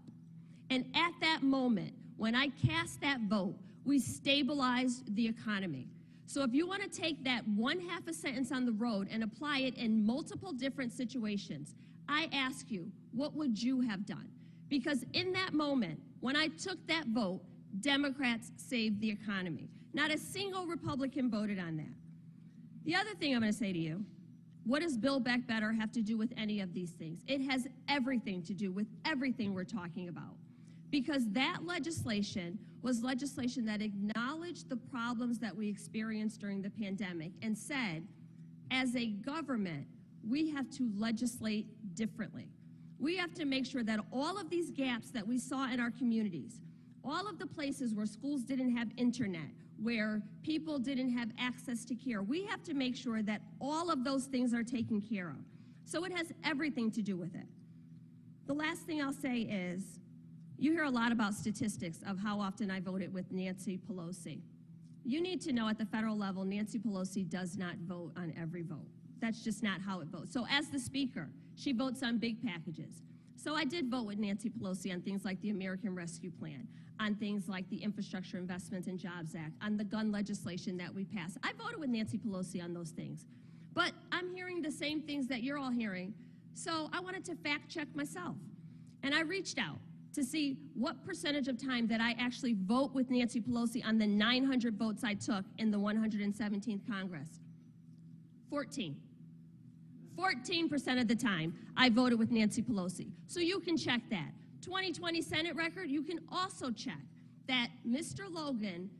And at that moment, when I cast that vote, we stabilized the economy. So if you want to take that 1/2 a sentence on the road and apply it in multiple different situations, I ask you, what would you have done? Because in that moment, when I took that vote, Democrats saved the economy. Not a single Republican voted on that. The other thing I'm going to say to you, what does Build Back Better have to do with any of these things? It has everything to do with everything we're talking about. Because that legislation was legislation that acknowledged the problems that we experienced during the pandemic and said, as a government, we have to legislate differently. We have to make sure that all of these gaps that we saw in our communities, all of the places where schools didn't have internet, where people didn't have access to care, we have to make sure that all of those things are taken care of. So it has everything to do with it. The last thing I'll say is, you hear a lot about statistics of how often I voted with Nancy Pelosi. You need to know at the federal level, Nancy Pelosi does not vote on every vote. That's just not how it votes. So as the Speaker, she votes on big packages. So I did vote with Nancy Pelosi on things like the American Rescue Plan, on things like the Infrastructure Investment and Jobs Act, on the gun legislation that we passed. I voted with Nancy Pelosi on those things. But I'm hearing the same things that you're all hearing, so I wanted to fact check myself. And I reached out to see what percentage of time that I actually vote with Nancy Pelosi on the 900 votes I took in the 117th Congress. 14% of the time I voted with Nancy Pelosi. So you can check that. 2020 Senate record, you can also check that Mr. Logan,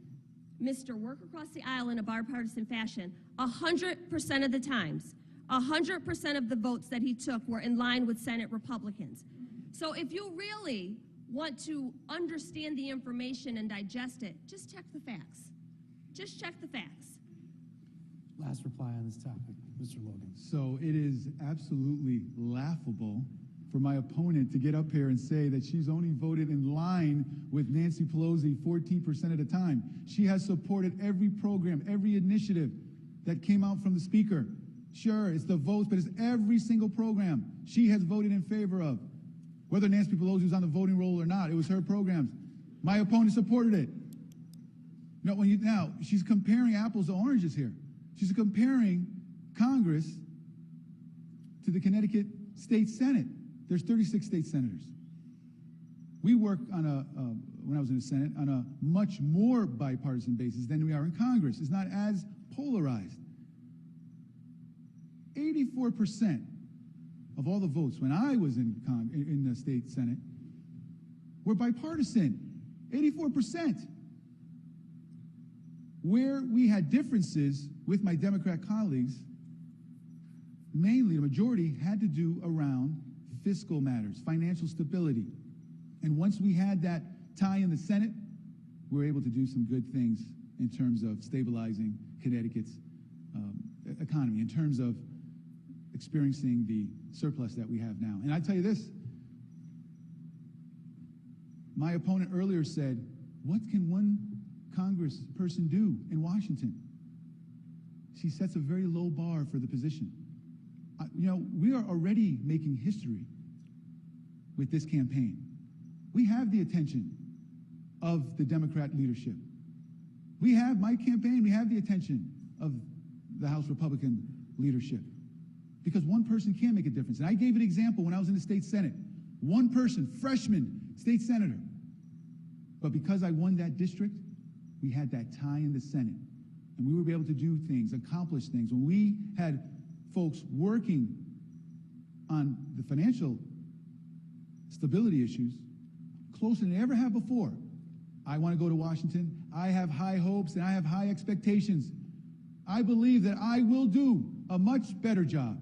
Mr. Work Across the Aisle in a bipartisan fashion, 100% of the times, 100% of the votes that he took were in line with Senate Republicans. So if you really want to understand the information and digest it, just check the facts. Just check the facts. Last reply on this topic, Mr. Logan. So it is absolutely laughable for my opponent to get up here and say that she's only voted in line with Nancy Pelosi 14% of the time. She has supported every program, every initiative that came out from the Speaker. Sure, it's the votes, but it's every single program she has voted in favor of. Whether Nancy Pelosi was on the voting roll or not, it was her programs. My opponent supported it. Now, she's comparing apples to oranges here. She's comparing Congress to the Connecticut State Senate. There's 36 state senators. We work on when I was in the Senate, on a much more bipartisan basis than we are in Congress. It's not as polarized. 84% of all the votes when I was in the state Senate were bipartisan. 84%. Where we had differences with my Democrat colleagues, mainly the majority had to do around fiscal matters, financial stability. And once we had that tie in the Senate, we were able to do some good things in terms of stabilizing Connecticut's economy, in terms of experiencing the surplus that we have now. And I tell you this, my opponent earlier said, what can one congressperson do in Washington? She sets a very low bar for the position. We are already making history with this campaign. We have the attention of the Democrat leadership. We have my campaign, we have the attention of the House Republican leadership. Because one person can make a difference. And I gave an example when I was in the state Senate. One person, freshman state senator. But because I won that district, we had that tie in the Senate. And we were able to do things, accomplish things. When we had folks working on the financial stability issues closer than they ever have before. I want to go to Washington. I have high hopes and I have high expectations. I believe that I will do a much better job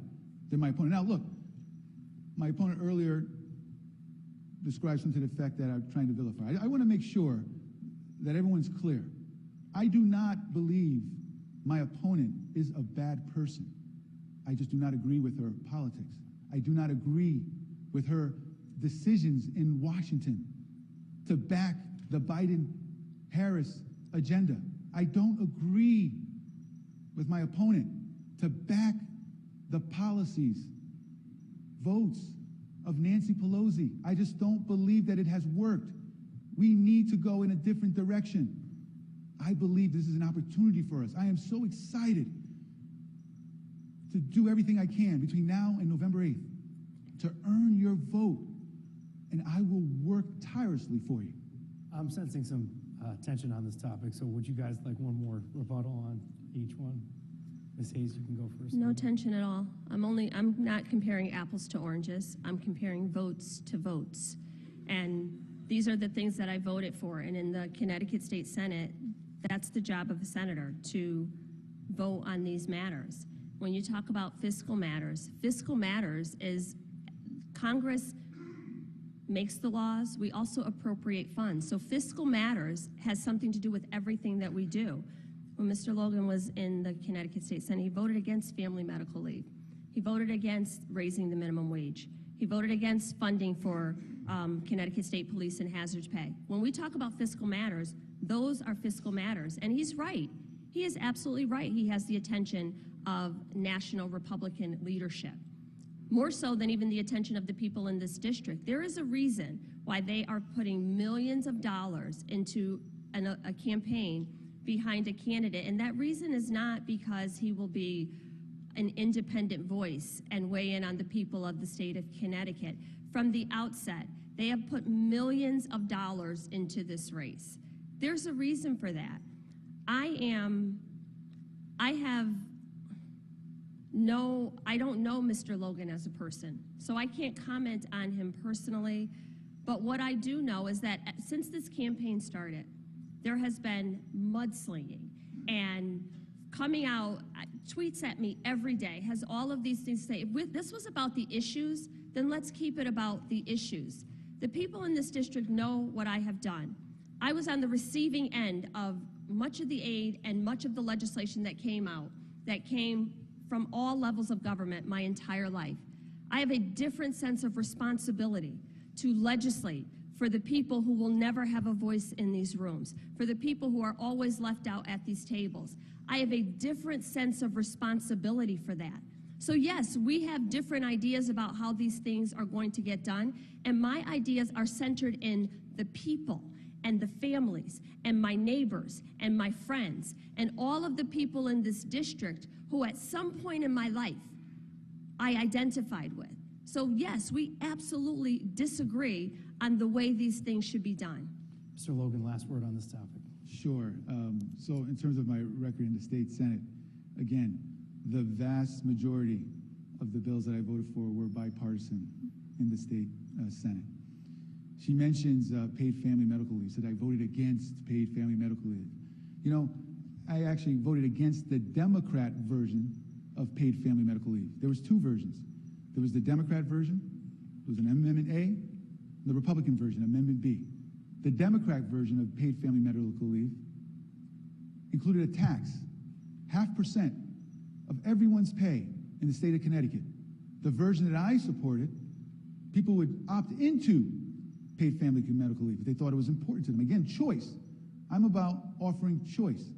than my opponent. Now, look, my opponent earlier described something to the effect that I'm trying to vilify. I want to make sure that everyone's clear. I do not believe my opponent is a bad person. I just do not agree with her politics. I do not agree with her decisions in Washington to back the Biden-Harris agenda. I don't agree with my opponent to back the policies, votes of Nancy Pelosi. I just don't believe that it has worked. We need to go in a different direction. I believe this is an opportunity for us. I am so excited to do everything I can between now and November 8th to earn your vote, and I will work tirelessly for you. I'm sensing some tension on this topic, so would you guys like one more rebuttal on each one? Ms. Hayes, you can go first. No tension at all. I'm not comparing apples to oranges. I'm comparing votes to votes. And these are the things that I voted for. And in the Connecticut State Senate, that's the job of a senator, to vote on these matters. When you talk about fiscal matters is Congress makes the laws. We also appropriate funds. So fiscal matters has something to do with everything that we do. When Mr. Logan was in the Connecticut State Senate, he voted against family medical leave. He voted against raising the minimum wage. He voted against funding for Connecticut State Police and hazards pay. When we talk about fiscal matters, Those are fiscal matters. And he's right. He is absolutely right. He has the attention of national Republican leadership, more so than even the attention of the people in this district. There is a reason why they are putting millions of dollars into a campaign behind a candidate, and that reason is not because he will be an independent voice and weigh in on the people of the state of Connecticut. From the outset, they have put millions of dollars into this race. There's a reason for that. I don't know Mr. Logan as a person, so I can't comment on him personally, but what I do know is that since this campaign started, there has been mudslinging and coming out, tweets at me every day, has all of these things to say. If this was about the issues, then let's keep it about the issues. The people in this district know what I have done. I was on the receiving end of much of the aid and much of the legislation that came out, that came from all levels of government my entire life. I have a different sense of responsibility to legislate for the people who will never have a voice in these rooms, for the people who are always left out at these tables. I have a different sense of responsibility for that. So yes, we have different ideas about how these things are going to get done, and my ideas are centered in the people and the families and my neighbors and my friends and all of the people in this district who at some point in my life I identified with. So yes, we absolutely disagree on the way these things should be done. Mr. Logan, last word on this topic. Sure. So in terms of my record in the state Senate, again, the vast majority of the bills that I voted for were bipartisan in the state Senate. She mentions paid family medical leave, said I voted against paid family medical leave. You know, I actually voted against the Democrat version of paid family medical leave. There was two versions. There was the Democrat version, it was an Amendment A, the Republican version, Amendment B. The Democrat version of paid family medical leave included a tax, 0.5% of everyone's pay in the state of Connecticut. The version that I supported, people would opt into paid family medical leave if they thought it was important to them. Again, choice. I'm about offering choice.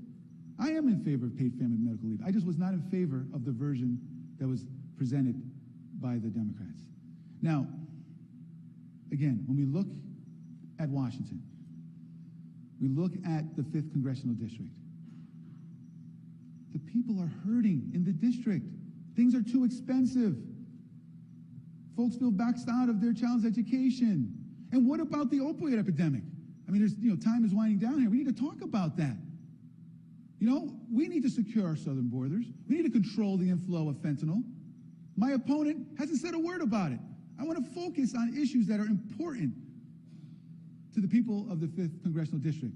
I am in favor of paid family medical leave. I just was not in favor of the version that was presented by the Democrats. Now, again, when we look at Washington, we look at the 5th Congressional District. The people are hurting in the district. Things are too expensive. Folks feel boxed out of their child's education. And what about the opioid epidemic? I mean, time is winding down here. We need to talk about that. We need to secure our southern borders. We need to control the inflow of fentanyl. My opponent hasn't said a word about it. I want to focus on issues that are important to the people of the 5th Congressional District.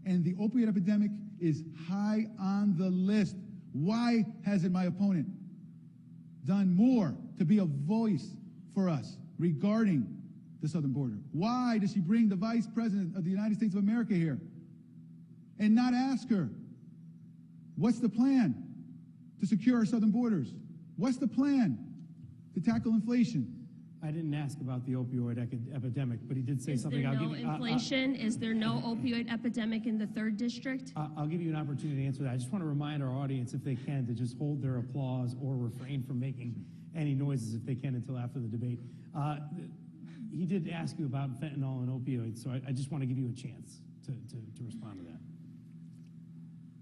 And the opioid epidemic is high on the list. Why hasn't my opponent done more to be a voice for us regarding the southern border? Why does she bring the Vice President of the United States of America here and not ask her, what's the plan to secure our southern borders? What's the plan to tackle inflation? I didn't ask about the opioid epidemic, but he did say something. Is there no inflation? Is there no opioid epidemic in the 3rd District? I'll give you an opportunity to answer that. I just want to remind our audience, if they can, to just hold their applause or refrain from making any noises if they can until after the debate. He did ask you about fentanyl and opioids, so I just want to give you a chance to respond to that.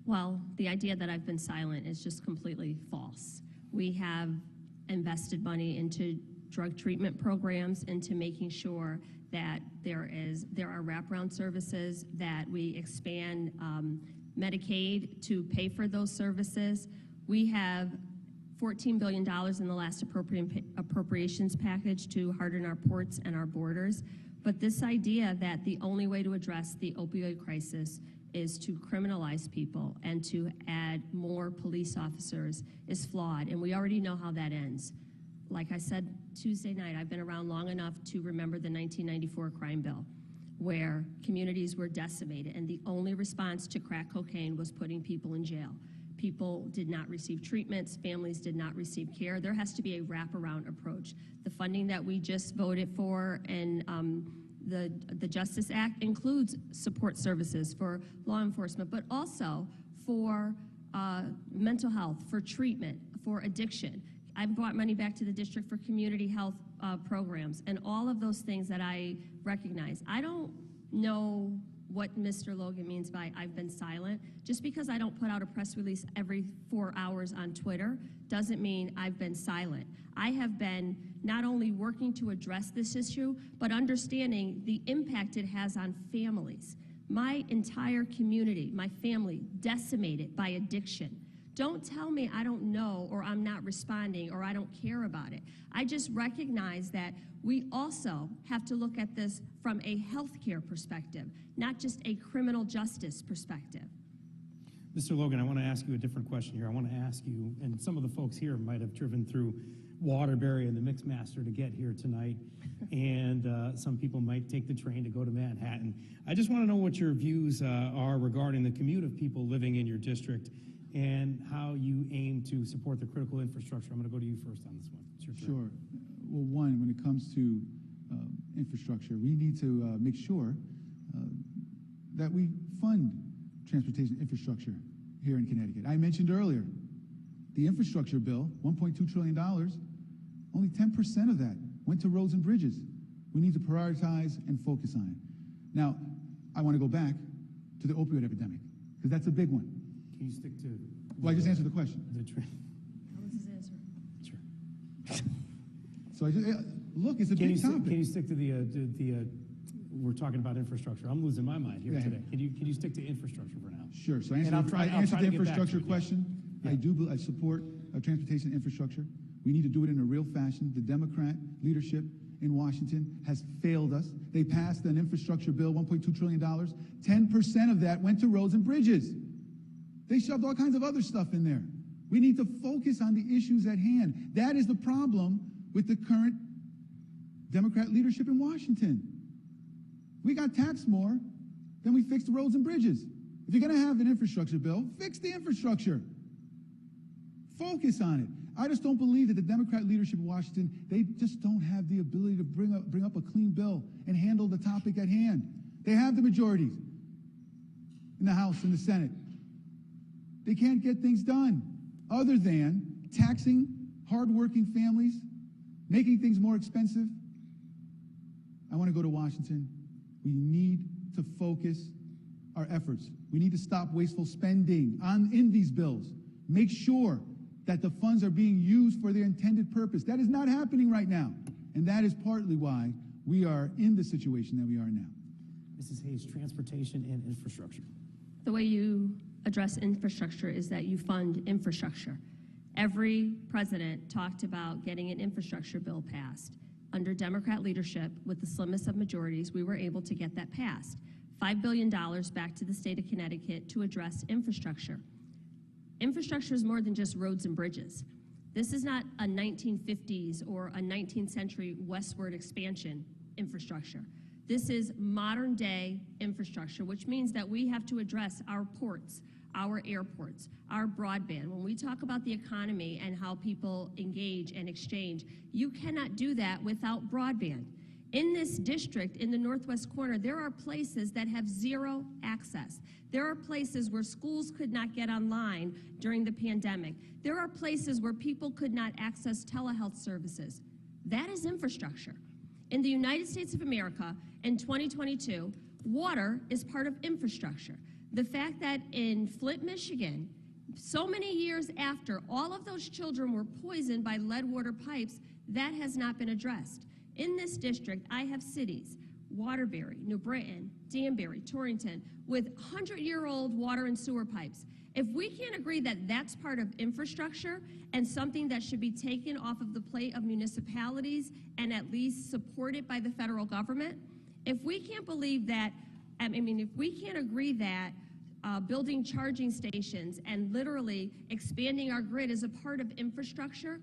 Well, the idea that I've been silent is just completely false. We have invested money into drug treatment programs, into making sure that there are wraparound services, that we expand Medicaid to pay for those services. We have $14 billion in the last appropriations package to harden our ports and our borders. But this idea that the only way to address the opioid crisis is to criminalize people and to add more police officers is flawed, and we already know how that ends. Like I said Tuesday night, I've been around long enough to remember the 1994 crime bill, where communities were decimated, and the only response to crack cocaine was putting people in jail. People did not receive treatments, families did not receive care. There has to be a wraparound approach. The funding that we just voted for in The Justice Act includes support services for law enforcement, but also for mental health, for treatment, for addiction. I've brought money back to the district for community health programs and all of those things that I recognize. I don't know what Mr. Logan means by I've been silent. Just because I don't put out a press release every 4 hours on Twitter doesn't mean I've been silent. I have been not only working to address this issue, but understanding the impact it has on families. My entire community, my family, decimated by addiction. Don't tell me I don't know, or I'm not responding, or I don't care about it. I just recognize that we also have to look at this from a healthcare perspective, not just a criminal justice perspective. Mr. Logan, I want to ask you a different question here. I want to ask you, and some of the folks here might have driven through Waterbury and the Mixmaster to get here tonight, and some people might take the train to go to Manhattan. I just want to know what your views are regarding the commute of people living in your district and how you aim to support the critical infrastructure. I'm going to go to you first on this one. It's your turn. Sure. Well, one, when it comes to infrastructure, we need to make sure that we fund transportation infrastructure here in Connecticut. I mentioned earlier, the infrastructure bill, $1.2 trillion, only 10% of that went to roads and bridges. We need to prioritize and focus on it. Now, I want to go back to the opioid epidemic, because that's a big one. Can you stick to... Well, I just answered the question. That was his answer. Sure. So I just, look, it's a big topic. Can you stick to the we're talking about infrastructure. I'm losing my mind here today. Can you stick to infrastructure for now? Sure. So I answered the infrastructure question. Yeah. I support transportation infrastructure. We need to do it in a real fashion. The Democrat leadership in Washington has failed us. They passed an infrastructure bill, $1.2 trillion. 10% of that went to roads and bridges. They shoved all kinds of other stuff in there. We need to focus on the issues at hand. That is the problem with the current Democrat leadership in Washington. We got taxed more than we fixed the roads and bridges. If you're going to have an infrastructure bill, fix the infrastructure. Focus on it. I just don't believe that the Democrat leadership in Washington, they just don't have the ability to bring up a clean bill and handle the topic at hand. They have the majorities in the House and the Senate. They can't get things done other than taxing hardworking families, making things more expensive. I want to go to Washington. We need to focus our efforts. We need to stop wasteful spending in these bills. Make sure that the funds are being used for their intended purpose. That is not happening right now. And that is partly why we are in the situation that we are now. Mrs. Hayes, transportation and infrastructure. The way you address infrastructure is that you fund infrastructure. Every president talked about getting an infrastructure bill passed. Under Democrat leadership, with the slimmest of majorities, we were able to get that passed. $5 billion back to the state of Connecticut to address infrastructure. Infrastructure is more than just roads and bridges. This is not a 1950s or a 19th century westward expansion infrastructure. This is modern day infrastructure, which means that we have to address our ports, our airports, our broadband. When we talk about the economy and how people engage and exchange, you cannot do that without broadband. In this district, in the northwest corner, there are places that have zero access. There are places where schools could not get online during the pandemic. There are places where people could not access telehealth services. That is infrastructure. In the United States of America, in 2022, water is part of infrastructure. The fact that in Flint, Michigan, so many years after all of those children were poisoned by lead water pipes, that has not been addressed. In this district, I have cities, Waterbury, New Britain, Danbury, Torrington, with 100-year-old water and sewer pipes. If we can't agree that that's part of infrastructure and something that should be taken off of the plate of municipalities and at least supported by the federal government, if we can't believe that, if we can't agree that building charging stations and literally expanding our grid is a part of infrastructure,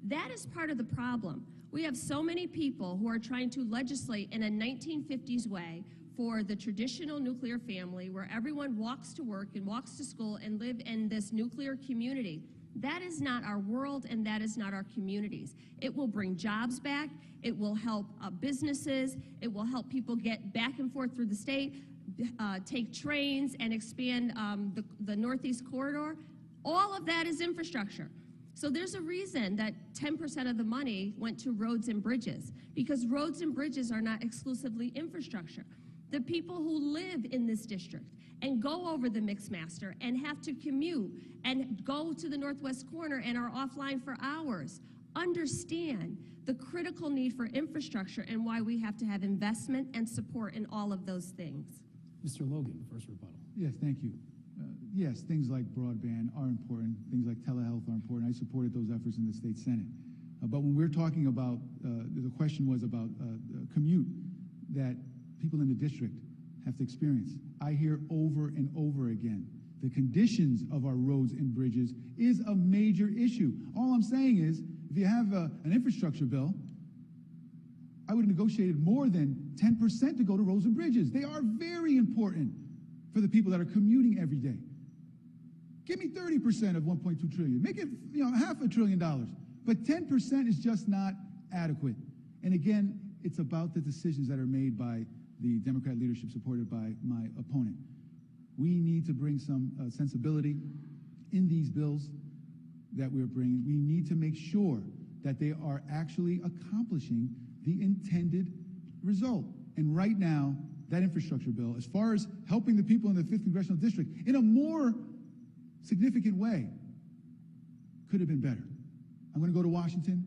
that is part of the problem. We have so many people who are trying to legislate in a 1950s way for the traditional nuclear family where everyone walks to work and walks to school and live in this nuclear community. That is not our world, and that is not our communities. It will bring jobs back. It will help businesses. It will help people get back and forth through the state, take trains, and expand the Northeast Corridor. All of that is infrastructure. So there's a reason that 10% of the money went to roads and bridges, because roads and bridges are not exclusively infrastructure. The people who live in this district and go over the Mixmaster and have to commute and go to the northwest corner and are offline for hours understand the critical need for infrastructure and why we have to have investment and support in all of those things. Mr. Logan, first rebuttal. Yes, thank you. Yes, things like broadband are important. Things like telehealth are important. I supported those efforts in the state Senate. But when we're talking about, the question was about commute that people in the district have to experience. I hear over and over again, the conditions of our roads and bridges is a major issue. All I'm saying is, if you have an infrastructure bill, I would have negotiated more than 10% to go to roads and bridges. They are very important for the people that are commuting every day. Give me 30% of $1.2 trillion. Make it, $500 billion. But 10% is just not adequate. And again, it's about the decisions that are made by the Democrat leadership supported by my opponent. We need to bring some sensibility in these bills that we're bringing. We need to make sure that they are actually accomplishing the intended result. And right now, that infrastructure bill, as far as helping the people in the 5th Congressional District in a more significant way, could have been better. I'm going to go to Washington,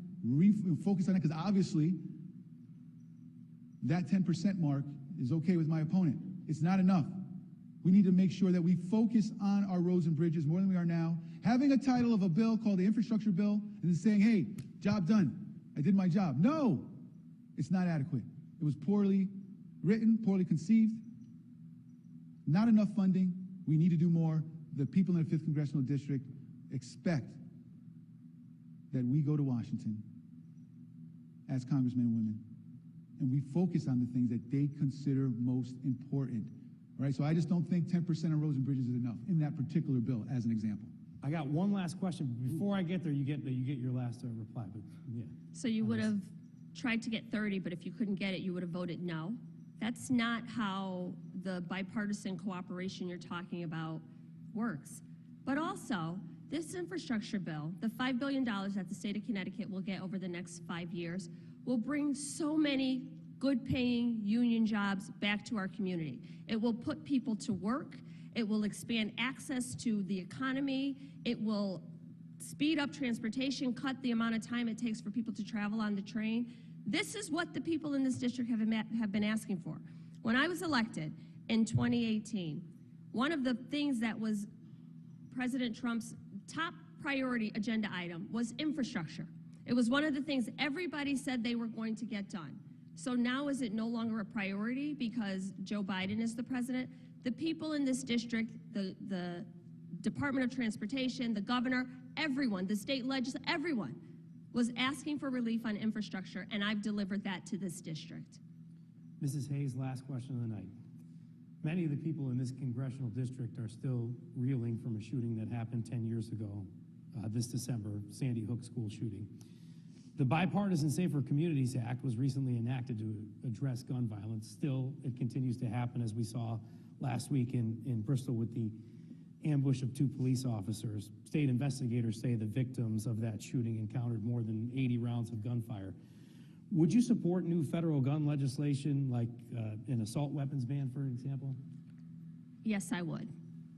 focus on it, because obviously that 10% mark is okay with my opponent. It's not enough. We need to make sure that we focus on our roads and bridges more than we are now. Having a title of a bill called the infrastructure bill and then saying, hey, job done, I did my job. No, it's not adequate. It was poorly written, poorly conceived, not enough funding. We need to do more. The people in the 5th Congressional District expect that we go to Washington as congressmen and women, and we focus on the things that they consider most important. All right, so I just don't think 10% on roads and bridges is enough in that particular bill, as an example. I got one last question. Before I get there, you get your last reply. But yeah. So you would have tried to get 30, but if you couldn't get it, you would have voted no. That's not how the bipartisan cooperation you're talking about works. But also, this infrastructure bill, the $5 billion that the state of Connecticut will get over the next 5 years, will bring so many good-paying union jobs back to our community. It will put people to work. It will expand access to the economy. It will speed up transportation, cut the amount of time it takes for people to travel on the train. This is what the people in this district have been asking for. When I was elected in 2018, one of the things that was President Trump's top priority agenda item was infrastructure. It was one of the things everybody said they were going to get done. So now is it no longer a priority because Joe Biden is the president? The people in this district, the Department of Transportation, the governor, everyone, the state legislature, everyone was asking for relief on infrastructure, and I've delivered that to this district. Mrs. Hayes, last question of the night. Many of the people in this congressional district are still reeling from a shooting that happened 10 years ago, this December, Sandy Hook school shooting. The Bipartisan Safer Communities Act was recently enacted to address gun violence. Still, it continues to happen, as we saw last week in Bristol with the ambush of 2 police officers. State investigators say the victims of that shooting encountered more than 80 rounds of gunfire. Would you support new federal gun legislation like an assault weapons ban, for example? Yes, I would.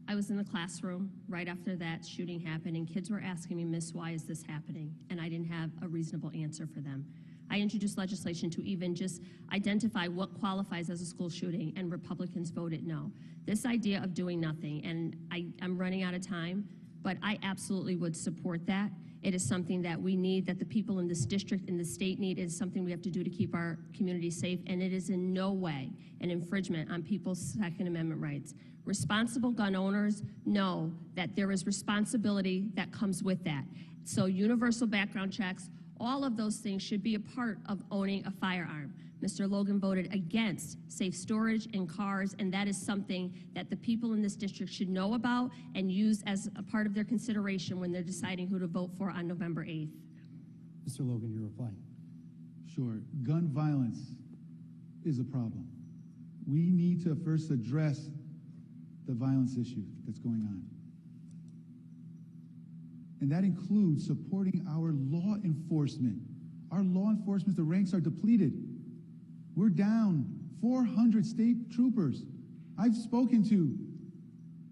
I was in the classroom right after that shooting happened, and kids were asking me, Miss, why is this happening? And I didn't have a reasonable answer for them. I introduced legislation to even just identify what qualifies as a school shooting, and Republicans voted no. This idea of doing nothing, and I'm running out of time, but I absolutely would support that. It is something that we need, that the people in this district and the state need. It is something we have to do to keep our community safe, and it is in no way an infringement on people's Second Amendment rights. Responsible gun owners know that there is responsibility that comes with that. So universal background checks, all of those things should be a part of owning a firearm. Mr. Logan voted against safe storage in cars, and that is something that the people in this district should know about and use as a part of their consideration when they're deciding who to vote for on November 8th. Mr. Logan, your reply. Sure. Gun violence is a problem. We need to first address the violence issue that's going on. And that includes supporting our law enforcement. Our law enforcement, the ranks are depleted. We're down 400 state troopers. I've spoken to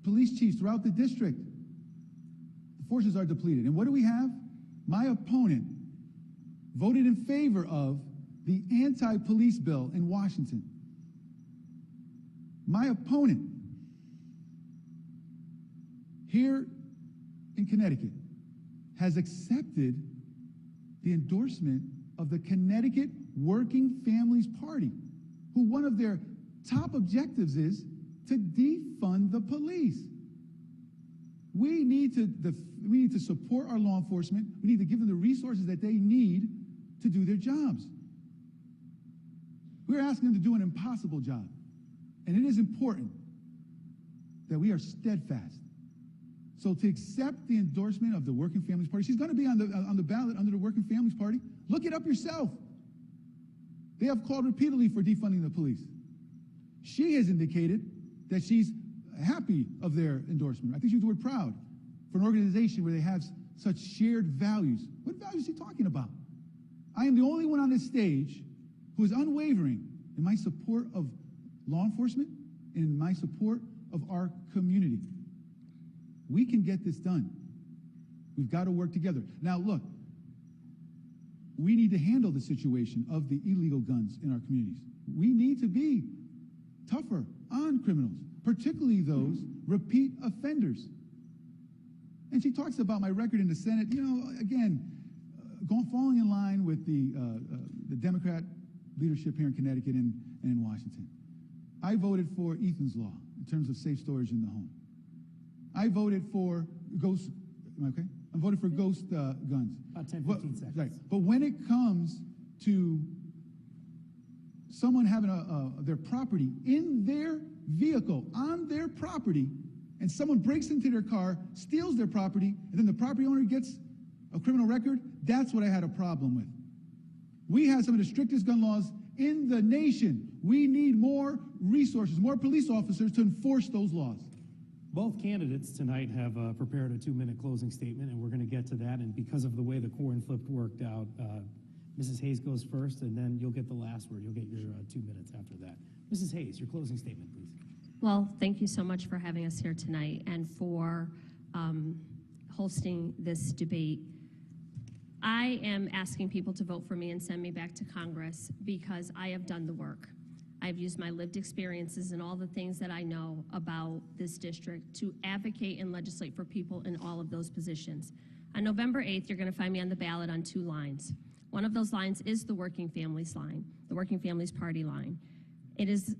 police chiefs throughout the district. The forces are depleted. And what do we have? My opponent voted in favor of the anti-police bill in Washington. My opponent here in Connecticut has accepted the endorsement of the Connecticut Working Families Party, who one of their top objectives is to defund the police. We need to support our law enforcement. We need to give them the resources that they need to do their jobs. We're asking them to do an impossible job. And it is important that we are steadfast. So to accept the endorsement of the Working Families Party, she's going to be on the ballot under the Working Families Party. Look it up yourself. They have called repeatedly for defunding the police. She has indicated that she's happy of their endorsement. I think she used the word proud for an organization where they have such shared values. What values is he talking about? I am the only one on this stage who is unwavering in my support of law enforcement and in my support of our community. We can get this done. We've got to work together. Now, look, we need to handle the situation of the illegal guns in our communities. We need to be tougher on criminals, particularly those repeat offenders. And she talks about my record in the Senate. You know, again, falling in line with the Democrat leadership here in Connecticut and in Washington. I voted for Ethan's Law in terms of safe storage in the home. I voted for ghost, okay? I voted for ghost guns. About 10, 15 seconds. Right. But when it comes to someone having their property in their vehicle, on their property, and someone breaks into their car, steals their property, and then the property owner gets a criminal record, that's what I had a problem with. We have some of the strictest gun laws in the nation. We need more resources, more police officers to enforce those laws. Both candidates tonight have prepared a 2-minute closing statement, and we're going to get to that. And because of the way the coin flip worked out, Mrs. Hayes goes first, and then you'll get the last word. You'll get your 2 minutes after that. Mrs. Hayes, your closing statement, please. Well, thank you so much for having us here tonight and for hosting this debate. I am asking people to vote for me and send me back to Congress because I have done the work. I've used my lived experiences and all the things that I know about this district to advocate and legislate for people in all of those positions. On November 8th, you're going to find me on the ballot on 2 lines. One of those lines is the Working Families line, the Working Families Party line. It is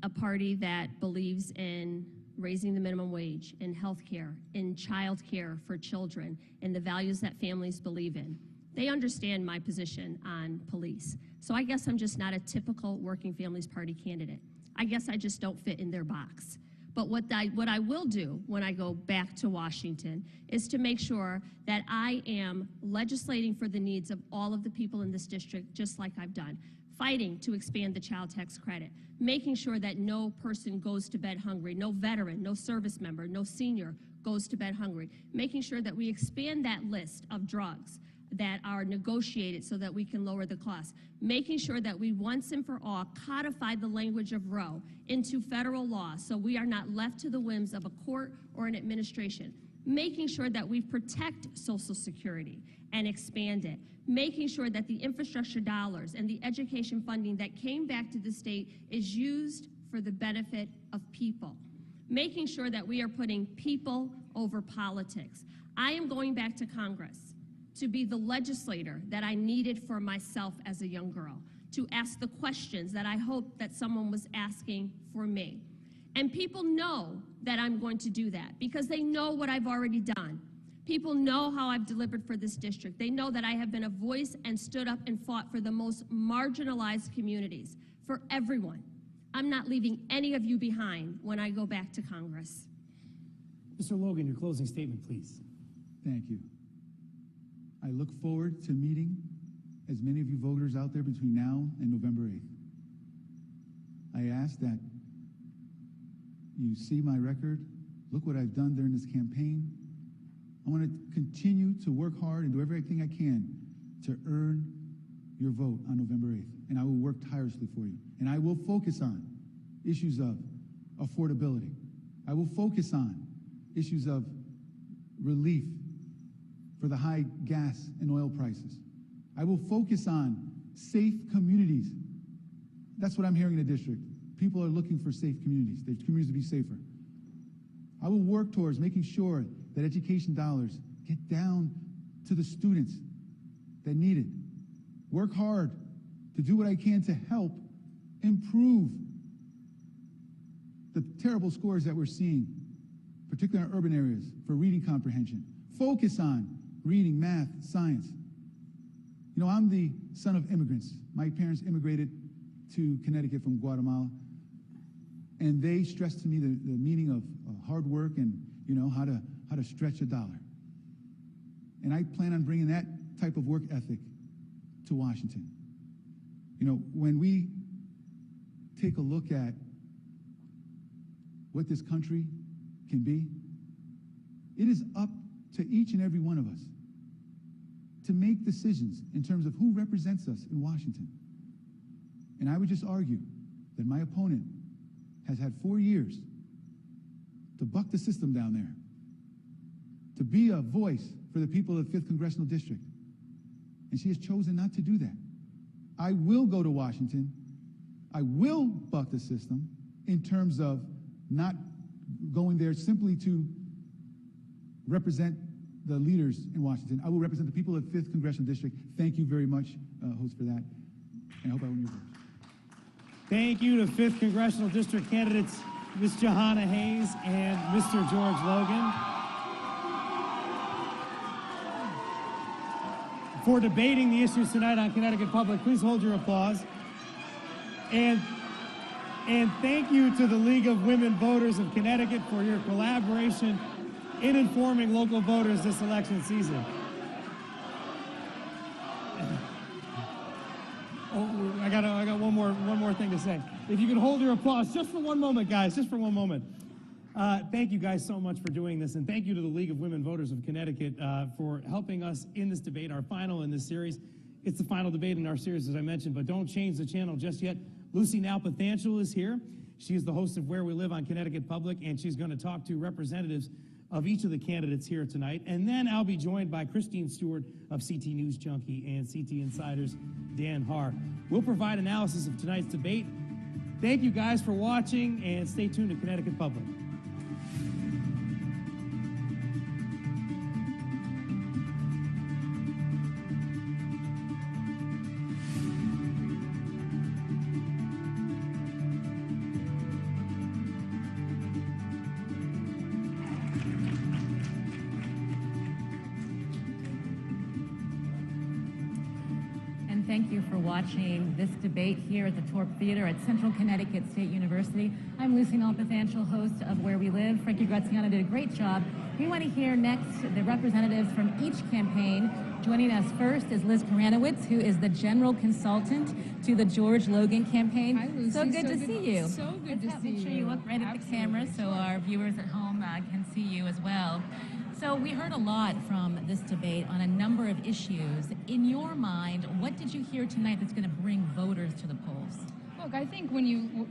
a party that believes in raising the minimum wage, in health care, in child care for children, and the values that families believe in. They understand my position on police. So I guess I'm just not a typical Working Families Party candidate. I guess I just don't fit in their box. But what I will do when I go back to Washington is to make sure that I am legislating for the needs of all of the people in this district, just like I've done. Fighting to expand the child tax credit, making sure that no person goes to bed hungry, no veteran, no service member, no senior goes to bed hungry, making sure that we expand that list of drugs that are negotiated so that we can lower the cost, making sure that we once and for all codify the language of Roe into federal law so we are not left to the whims of a court or an administration, making sure that we protect Social Security and expand it, making sure that the infrastructure dollars and the education funding that came back to the state is used for the benefit of people, making sure that we are putting people over politics. I am going back to Congress to be the legislator that I needed for myself as a young girl, to ask the questions that I hoped that someone was asking for me. And people know that I'm going to do that because they know what I've already done. People know how I've delivered for this district. They know that I have been a voice and stood up and fought for the most marginalized communities, for everyone. I'm not leaving any of you behind when I go back to Congress. Mr. Logan, your closing statement, please. Thank you. I look forward to meeting as many of you voters out there between now and November 8th. I ask that you see my record, look what I've done during this campaign. I want to continue to work hard and do everything I can to earn your vote on November 8th, and I will work tirelessly for you. And I will focus on issues of affordability. I will focus on issues of relief for the high gas and oil prices. I will focus on safe communities. That's what I'm hearing in the district. People are looking for safe communities, their communities to be safer. I will work towards making sure that education dollars get down to the students that need it. Work hard to do what I can to help improve the terrible scores that we're seeing, particularly in urban areas, for reading comprehension. Focus on reading, math, science. You know, I'm the son of immigrants. My parents immigrated to Connecticut from Guatemala, and they stressed to me the meaning of hard work and, you know, how to stretch a dollar. And I plan on bringing that type of work ethic to Washington. You know, when we take a look at what this country can be, it is up to each and every one of us to make decisions in terms of who represents us in Washington. And I would just argue that my opponent has had 4 years to buck the system down there, to be a voice for the people of the 5th Congressional District. And she has chosen not to do that. I will go to Washington. I will buck the system in terms of not going there simply to represent the leaders in Washington. I will represent the people of the 5th Congressional District. Thank you very much, host, for that. And I hope I win your vote. Thank you to 5th Congressional District candidates, Ms. Johanna Hayes and Mr. George Logan, for debating the issues tonight on Connecticut Public. Please hold your applause. And thank you to the League of Women Voters of Connecticut for your collaboration in informing local voters this election season. Oh, I got one more thing to say. If you could hold your applause just for one moment, guys, just for one moment. Thank you guys so much for doing this, and thank you to the League of Women Voters of Connecticut for helping us in this debate, our final in this series. It's the final debate in our series, as I mentioned, but don't change the channel just yet. Lucy Nalpathanchel is here. She is the host of Where We Live on Connecticut Public, and she's going to talk to representatives of each of the candidates here tonight. And then I'll be joined by Christine Stewart of CT News Junkie and CT Insider's Dan Haar. We'll provide analysis of tonight's debate. Thank you guys for watching, and stay tuned to Connecticut Public. Thank you for watching this debate here at the Torp Theater at Central Connecticut State University. I'm Lucy Nalpathanchel, host of Where We Live. Frankie Graziano did a great job. We want to hear next the representatives from each campaign. Joining us first is Liz Karanowitz, who is the general consultant to the George Logan campaign. Hi, Lucy. So good to see you. So good to see you. Make sure you look right at the camera so our viewers at home can see you as well. So we heard a lot from this debate on a number of issues. In your mind, what did you hear tonight that's going to bring voters to the polls? Look, I think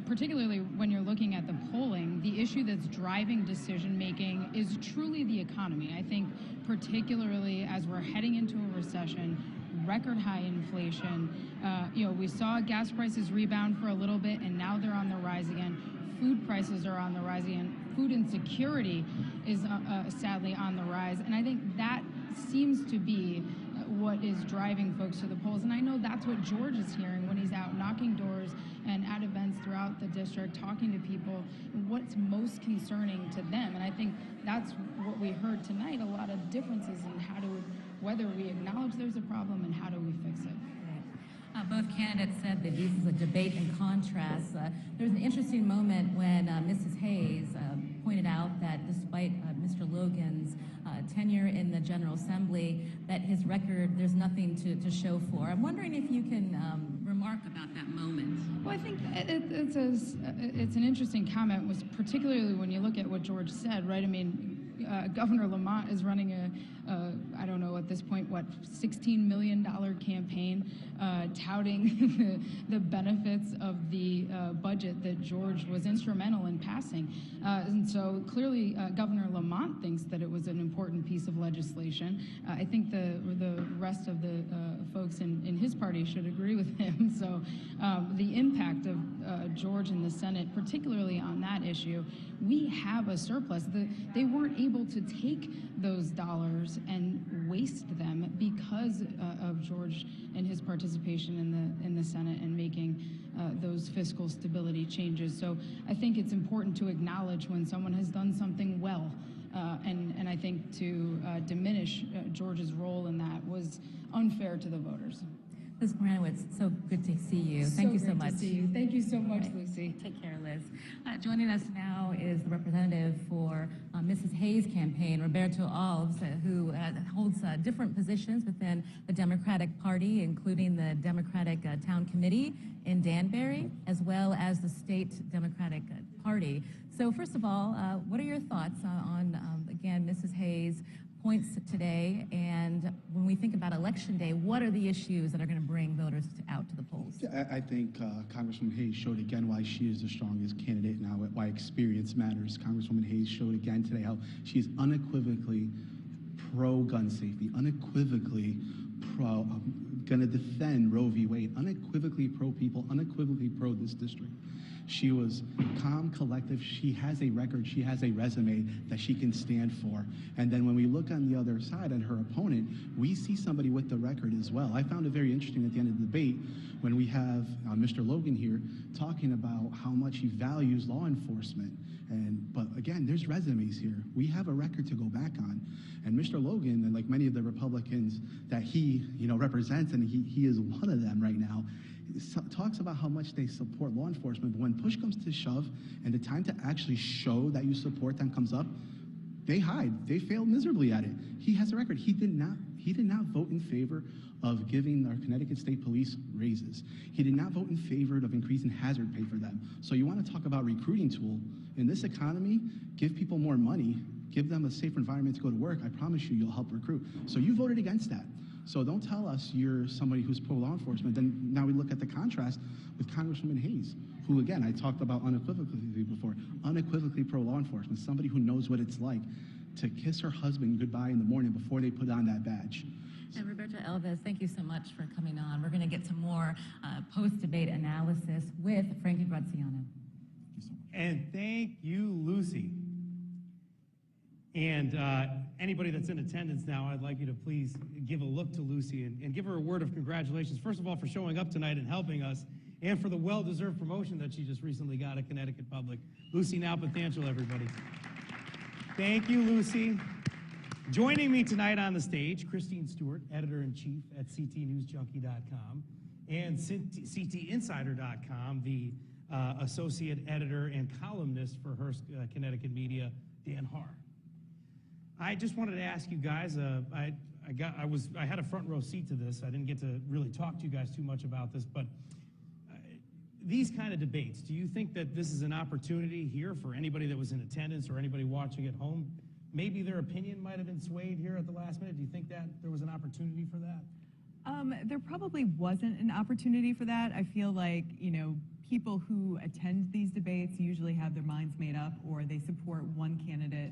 particularly when you're looking at the polling, the issue that's driving decision-making is truly the economy. I think particularly as we're heading into a recession, record high inflation, we saw gas prices rebound for a little bit and now they're on the rise again. Food prices are on the rise again. Food insecurity is sadly on the rise. And I think that seems to be what is driving folks to the polls. And I know that's what George is hearing when he's out knocking doors and at events throughout the district, talking to people, what's most concerning to them. And I think that's what we heard tonight, a lot of differences in whether we acknowledge there's a problem and how do we fix it. Both candidates said that this is a debate in contrast. There was an interesting moment when Mrs. Hayes pointed out that despite Mr. Logan's tenure in the General Assembly, that his record, there's nothing to show for. I'm wondering if you can remark about that moment. Well, I think it's an interesting comment, was particularly when you look at what George said, right? I mean, Governor Lamont is running I don't know at this point, $16 million campaign touting the benefits of the budget that George was instrumental in passing. And so clearly Governor Lamont thinks that it was an important piece of legislation. I think the rest of the folks in his party should agree with him. So the impact of George in the Senate, particularly on that issue, we have a surplus. They weren't able to take those dollars and waste them because of George and his participation in the Senate and making those fiscal stability changes. So I think it's important to acknowledge when someone has done something well, and I think to diminish George's role in that was unfair to the voters. Ms. Karanowitz, so good to see you. Thank you so much. To see you. Thank you so much, Lucy. Take care, Liz. Joining us now is the representative for Mrs. Hayes' campaign, Roberto Alves, who holds different positions within the Democratic Party, including the Democratic Town Committee in Danbury, as well as the State Democratic Party. So first of all, what are your thoughts on again, Mrs. Hayes' points today, and when we think about Election Day, what are the issues that are going to bring voters out to the polls? I think Congresswoman Hayes showed again why she is the strongest candidate now, why experience matters. Congresswoman Hayes showed again today how she is unequivocally pro-gun safety, unequivocally going to defend Roe v. Wade, unequivocally pro-people, unequivocally pro this district. She was calm, collective. She has a record. She has a resume that she can stand for. And then when we look on the other side at her opponent, we see somebody with the record as well. I found it very interesting at the end of the debate when we have Mr. Logan here talking about how much he values law enforcement. But again, there's resumes here. We have a record to go back on. And Mr. Logan, and like many of the Republicans that he represents, and he is one of them right now, talks about how much they support law enforcement, but when push comes to shove and the time to actually show that you support them comes up, they hide. They fail miserably at it. He has a record. He did not vote in favor of giving our Connecticut State Police raises. He did not vote in favor of increasing hazard pay for them. So you want to talk about recruiting tool. In this economy, give people more money, give them a safer environment to go to work. I promise you'll help recruit. So you voted against that. So don't tell us you're somebody who's pro-law enforcement. Then now we look at the contrast with Congresswoman Hayes, who, again, I talked about unequivocally before, unequivocally pro-law enforcement, somebody who knows what it's like to kiss her husband goodbye in the morning before they put on that badge. And Roberto Alves, thank you so much for coming on. We're going to get to more post-debate analysis with Frankie Graziano. And thank you, Lucy. And anybody that's in attendance now, I'd like you to please give a look to Lucy and give her a word of congratulations, first of all, for showing up tonight and helping us, and for the well-deserved promotion that she just recently got at Connecticut Public. Lucy Nalpathanchel, everybody. Thank you, Lucy. Joining me tonight on the stage, Christine Stewart, editor-in-chief at ctnewsjunkie.com, and ctinsider.com, the associate editor and columnist for Hearst Connecticut Media, Dan Haar. I just wanted to ask you guys, I had a front row seat to this. I didn't get to really talk to you guys too much about this, but these kind of debates, do you think that this is an opportunity here for anybody that was in attendance or anybody watching at home? Maybe their opinion might have been swayed here at the last minute. Do you think that there was an opportunity for that? There probably wasn't an opportunity for that. I feel like, people who attend these debates usually have their minds made up, or they support one candidate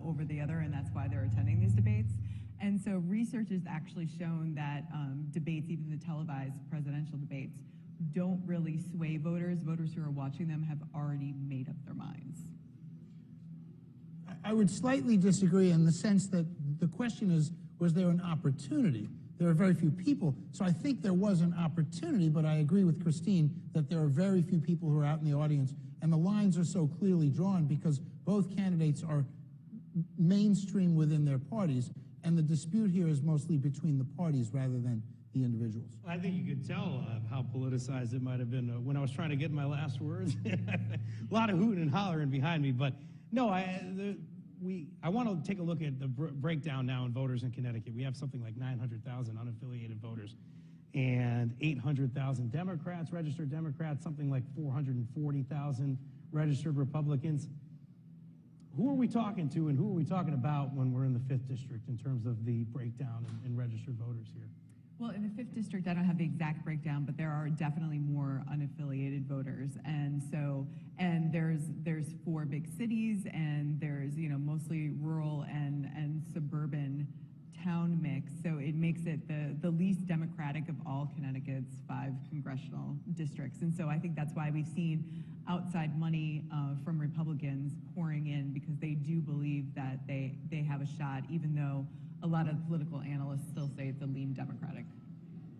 over the other, and that's why they're attending these debates. And so research has actually shown that debates, even the televised presidential debates, don't really sway voters. Voters who are watching them have already made up their minds. I would slightly disagree in the sense that the question is, was there an opportunity? there are very few people. So I think there was an opportunity, but I agree with Christine that there are very few people who are out in the audience, and the lines are so clearly drawn because both candidates are mainstream within their parties, and the dispute here is mostly between the parties rather than the individuals. I think you could tell how politicized it might have been when I was trying to get my last words. A lot of hooting and hollering behind me, but no, I want to take a look at the breakdown now in voters in Connecticut. We have something like 900,000 unaffiliated voters and 800,000 Democrats, registered Democrats, something like 440,000 registered Republicans. Who are we talking to and who are we talking about when we're in the 5th district in terms of the breakdown in registered voters here? Well, in the 5th district, I don't have the exact breakdown, but there are definitely more unaffiliated voters. And so, and there's 4 big cities, and there's, you know, mostly rural and suburban town mix. So it makes it the least democratic of all Connecticut's 5 congressional districts. And so I think that's why we've seen outside money from Republicans pouring in, because they do believe that they have a shot, even though a lot of political analysts still say it's a lean Democratic.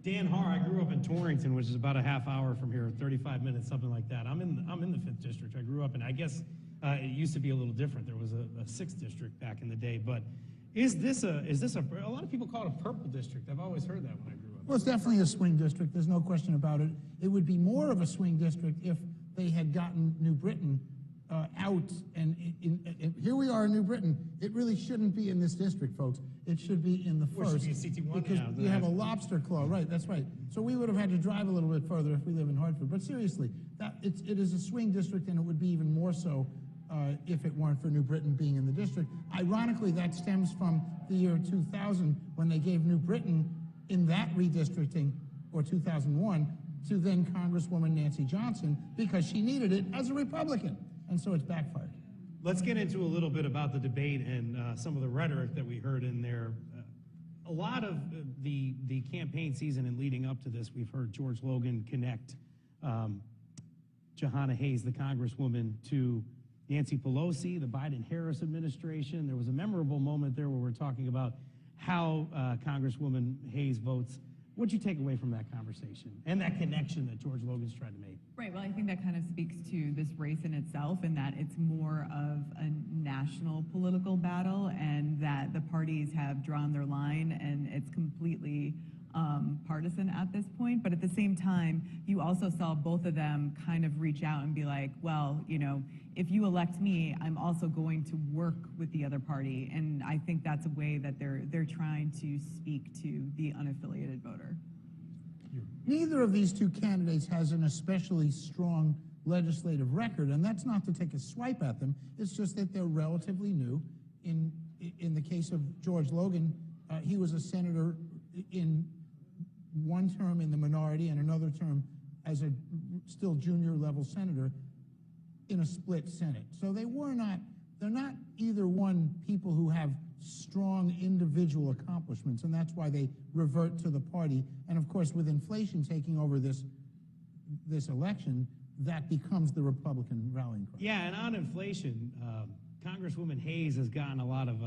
Dan Haar, I grew up in Torrington, which is about a half hour from here, 35 minutes, something like that. I'm in the 5th district. I grew up in, I guess it used to be a little different. There was a 6th district back in the day, but is this a lot of people call it a purple district. I've always heard that when I grew up. Well, it's definitely a swing district. There's no question about it. It would be more of a swing district if they had gotten New Britain out, and here we are in New Britain. It really shouldn't be in this district, folks. It should be in the first. Should be a CT1 because now, you have a lobster claw, right? That's right. So we would have had to drive a little bit further if we live in Hartford. But seriously, it is a swing district, and it would be even more so if it weren't for New Britain being in the district. Ironically, that stems from the year 2000 when they gave New Britain in that redistricting, or 2001, to then Congresswoman Nancy Johnson, because she needed it as a Republican. And so it's backfired. Let's get into a little bit about the debate and some of the rhetoric that we heard in there. A lot of the campaign season and leading up to this, we've heard George Logan connect Jahana Hayes, the Congresswoman, to Nancy Pelosi, the Biden-Harris administration. There was a memorable moment there where we're talking about how Congresswoman Hayes votes. What'd you take away from that conversation and that connection that George Logan's trying to make? Right, well, I think that kind of speaks to this race in itself, in that it's more of a national political battle, and that the parties have drawn their line, and it's completely partisan at this point. But at the same time, you also saw both of them kind of reach out and be like, well, you know, if you elect me, I'm also going to work with the other party. And I think that's a way that they're trying to speak to the unaffiliated voter. Neither of these two candidates has an especially strong legislative record, and that's not to take a swipe at them. It's just that they're relatively new. In the case of George Logan, he was a senator in one term in the minority and another term as a still junior level senator in a split Senate. So they're not either one people who have strong individual accomplishments, and that's why they revert to the party. And of course, with inflation taking over this election, that becomes the Republican rallying cry. Yeah, and on inflation, Congresswoman Hayes has gotten a lot of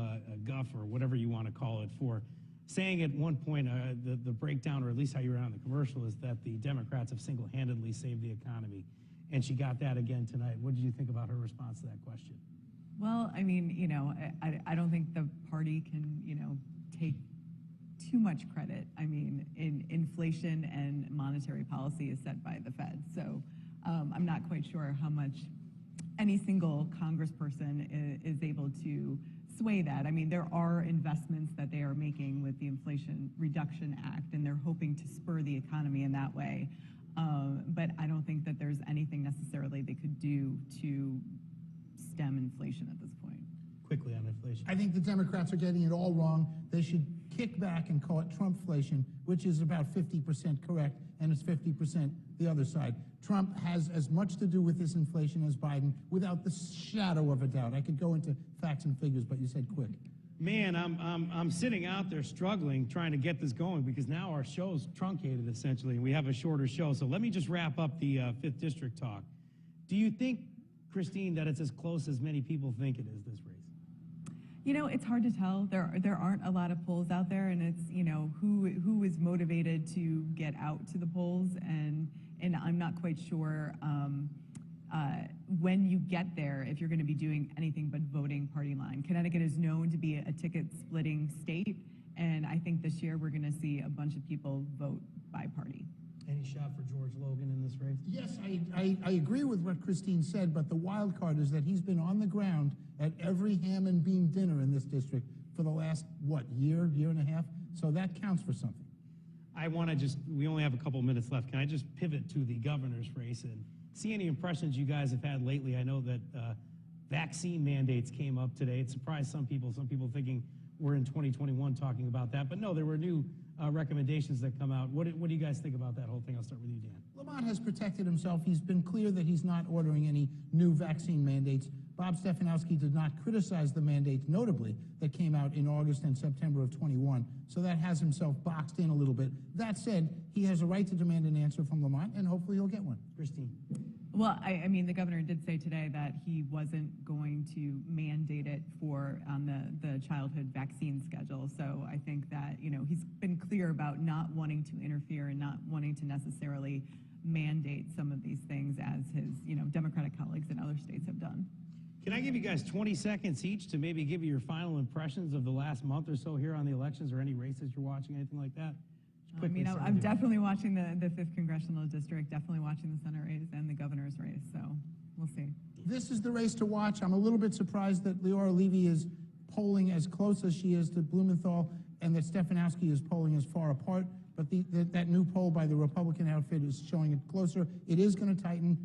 guff, or whatever you want to call it, for saying at one point, the breakdown, or at least how you ran on the commercial, is that the Democrats have single-handedly saved the economy. And she got that again tonight. What did you think about her response to that question? Well, I mean, you know, I don't think the party can, you know, take too much credit. I mean, inflation and monetary policy is set by the Fed. So I'm not quite sure how much any single congressperson is able to sway that. I mean, there are investments that they are making with the Inflation Reduction Act, and they're hoping to spur the economy in that way. But I don't think that there's anything necessarily they could do to stem inflation at this point. Quickly on inflation. I think the Democrats are getting it all wrong. They should kick back and call it Trumpflation, which is about 50% correct, and it's 50% the other side. Trump has as much to do with this inflation as Biden, without the shadow of a doubt. I could go into facts and figures, but you said quick. Man, I'm sitting out there struggling, trying to get this going, because now our show's truncated, essentially, and we have a shorter show. So let me just wrap up the 5th District talk. Do you think, Christine, that it's as close as many people think it is, this race? You know, it's hard to tell. There aren't a lot of polls out there, and it's, you know, who is motivated to get out to the polls, and I'm not quite sure when you get there if you're going to be doing anything but voting party line. Connecticut is known to be a ticket-splitting state, and I think this year we're going to see a bunch of people vote by party. Any shot for George Logan in this race? Yes, I agree with what Christine said, but the wild card is that he's been on the ground at every ham and bean dinner in this district for the last, what, year and a half? So that counts for something. I want to we only have a couple minutes left. Can I just pivot to the governor's race and see any impressions you guys have had lately? I know that vaccine mandates came up today. It surprised some people thinking we're in 2021 talking about that. But no, there were new recommendations that come out. What do you guys think about that whole thing? I'll start with you, Dan. Lamont has protected himself. He's been clear that he's not ordering any new vaccine mandates. Bob Stefanowski did not criticize the mandates, notably, that came out in August and September of 21. So that has himself boxed in a little bit. That said, he has a right to demand an answer from Lamont, and hopefully he'll get one. Christine. Well, I mean, the governor did say today that he wasn't going to mandate it on the childhood vaccine schedule. So I think that, you know, he's been clear about not wanting to interfere and not wanting to necessarily mandate some of these things as his, you know, Democratic colleagues in other states have done. Can I give you guys 20 seconds each to maybe give you your final impressions of the last month or so here on the elections, or any races you're watching, anything like that? I mean, I'm definitely watching the 5th Congressional District, definitely watching the Senate race and the governor's race, so we'll see. This is the race to watch. I'm a little bit surprised that Leora Levy is polling as close as she is to Blumenthal, and that Stefanowski is polling as far apart, but that new poll by the Republican outfit is showing it closer. It is going to tighten.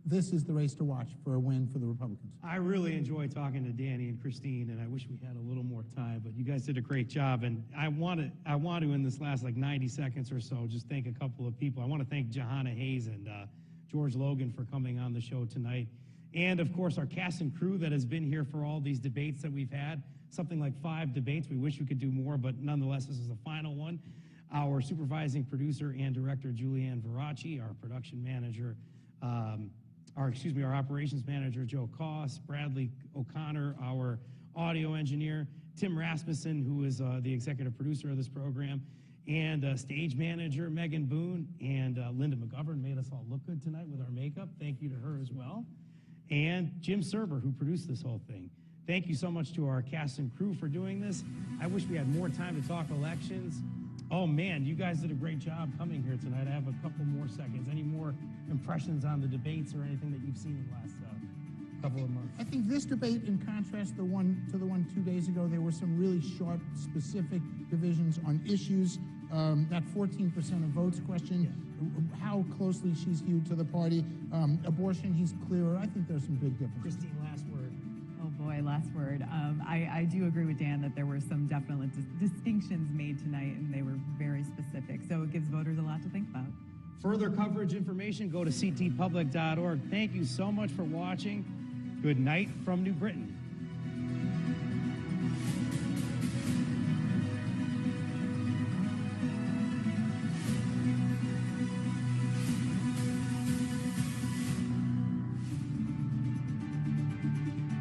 This is the race to watch for a win for the Republicans. I really enjoy talking to Danny and Christine, and I wish we had a little more time, but you guys did a great job. And I want to in this last 90 seconds or so, just thank a couple of people. I want to thank Johanna Hayes and George Logan for coming on the show tonight. And of course, our cast and crew that has been here for all these debates that we've had, something like 5 debates. We wish we could do more, but nonetheless, this is the final one. Our supervising producer and director, Julianne Veracci, our production manager, our operations manager, Joe Koss, Bradley O'Connor, our audio engineer, Tim Rasmussen, who is the executive producer of this program, and stage manager, Megan Boone, and Linda McGovern made us all look good tonight with our makeup. Thank you to her as well. And Jim Serber, who produced this whole thing. Thank you so much to our cast and crew for doing this. I wish we had more time to talk elections. Oh man, you guys did a great job coming here tonight. I have a couple more seconds. Any more impressions on the debates or anything that you've seen in the last couple of months? I think this debate, in contrast to the one 2 days ago, there were some really sharp, specific divisions on issues. That 14% of votes question, how closely she's hewed to the party. Abortion, he's clearer. I think there's some big differences. Christine, last word. Oh boy, last word. I do agree with Dan that there were some definite distinctions made tonight, and they were very specific. So it gives voters a lot to think about. Further coverage information, go to ctpublic.org. Thank you so much for watching. Good night from New Britain.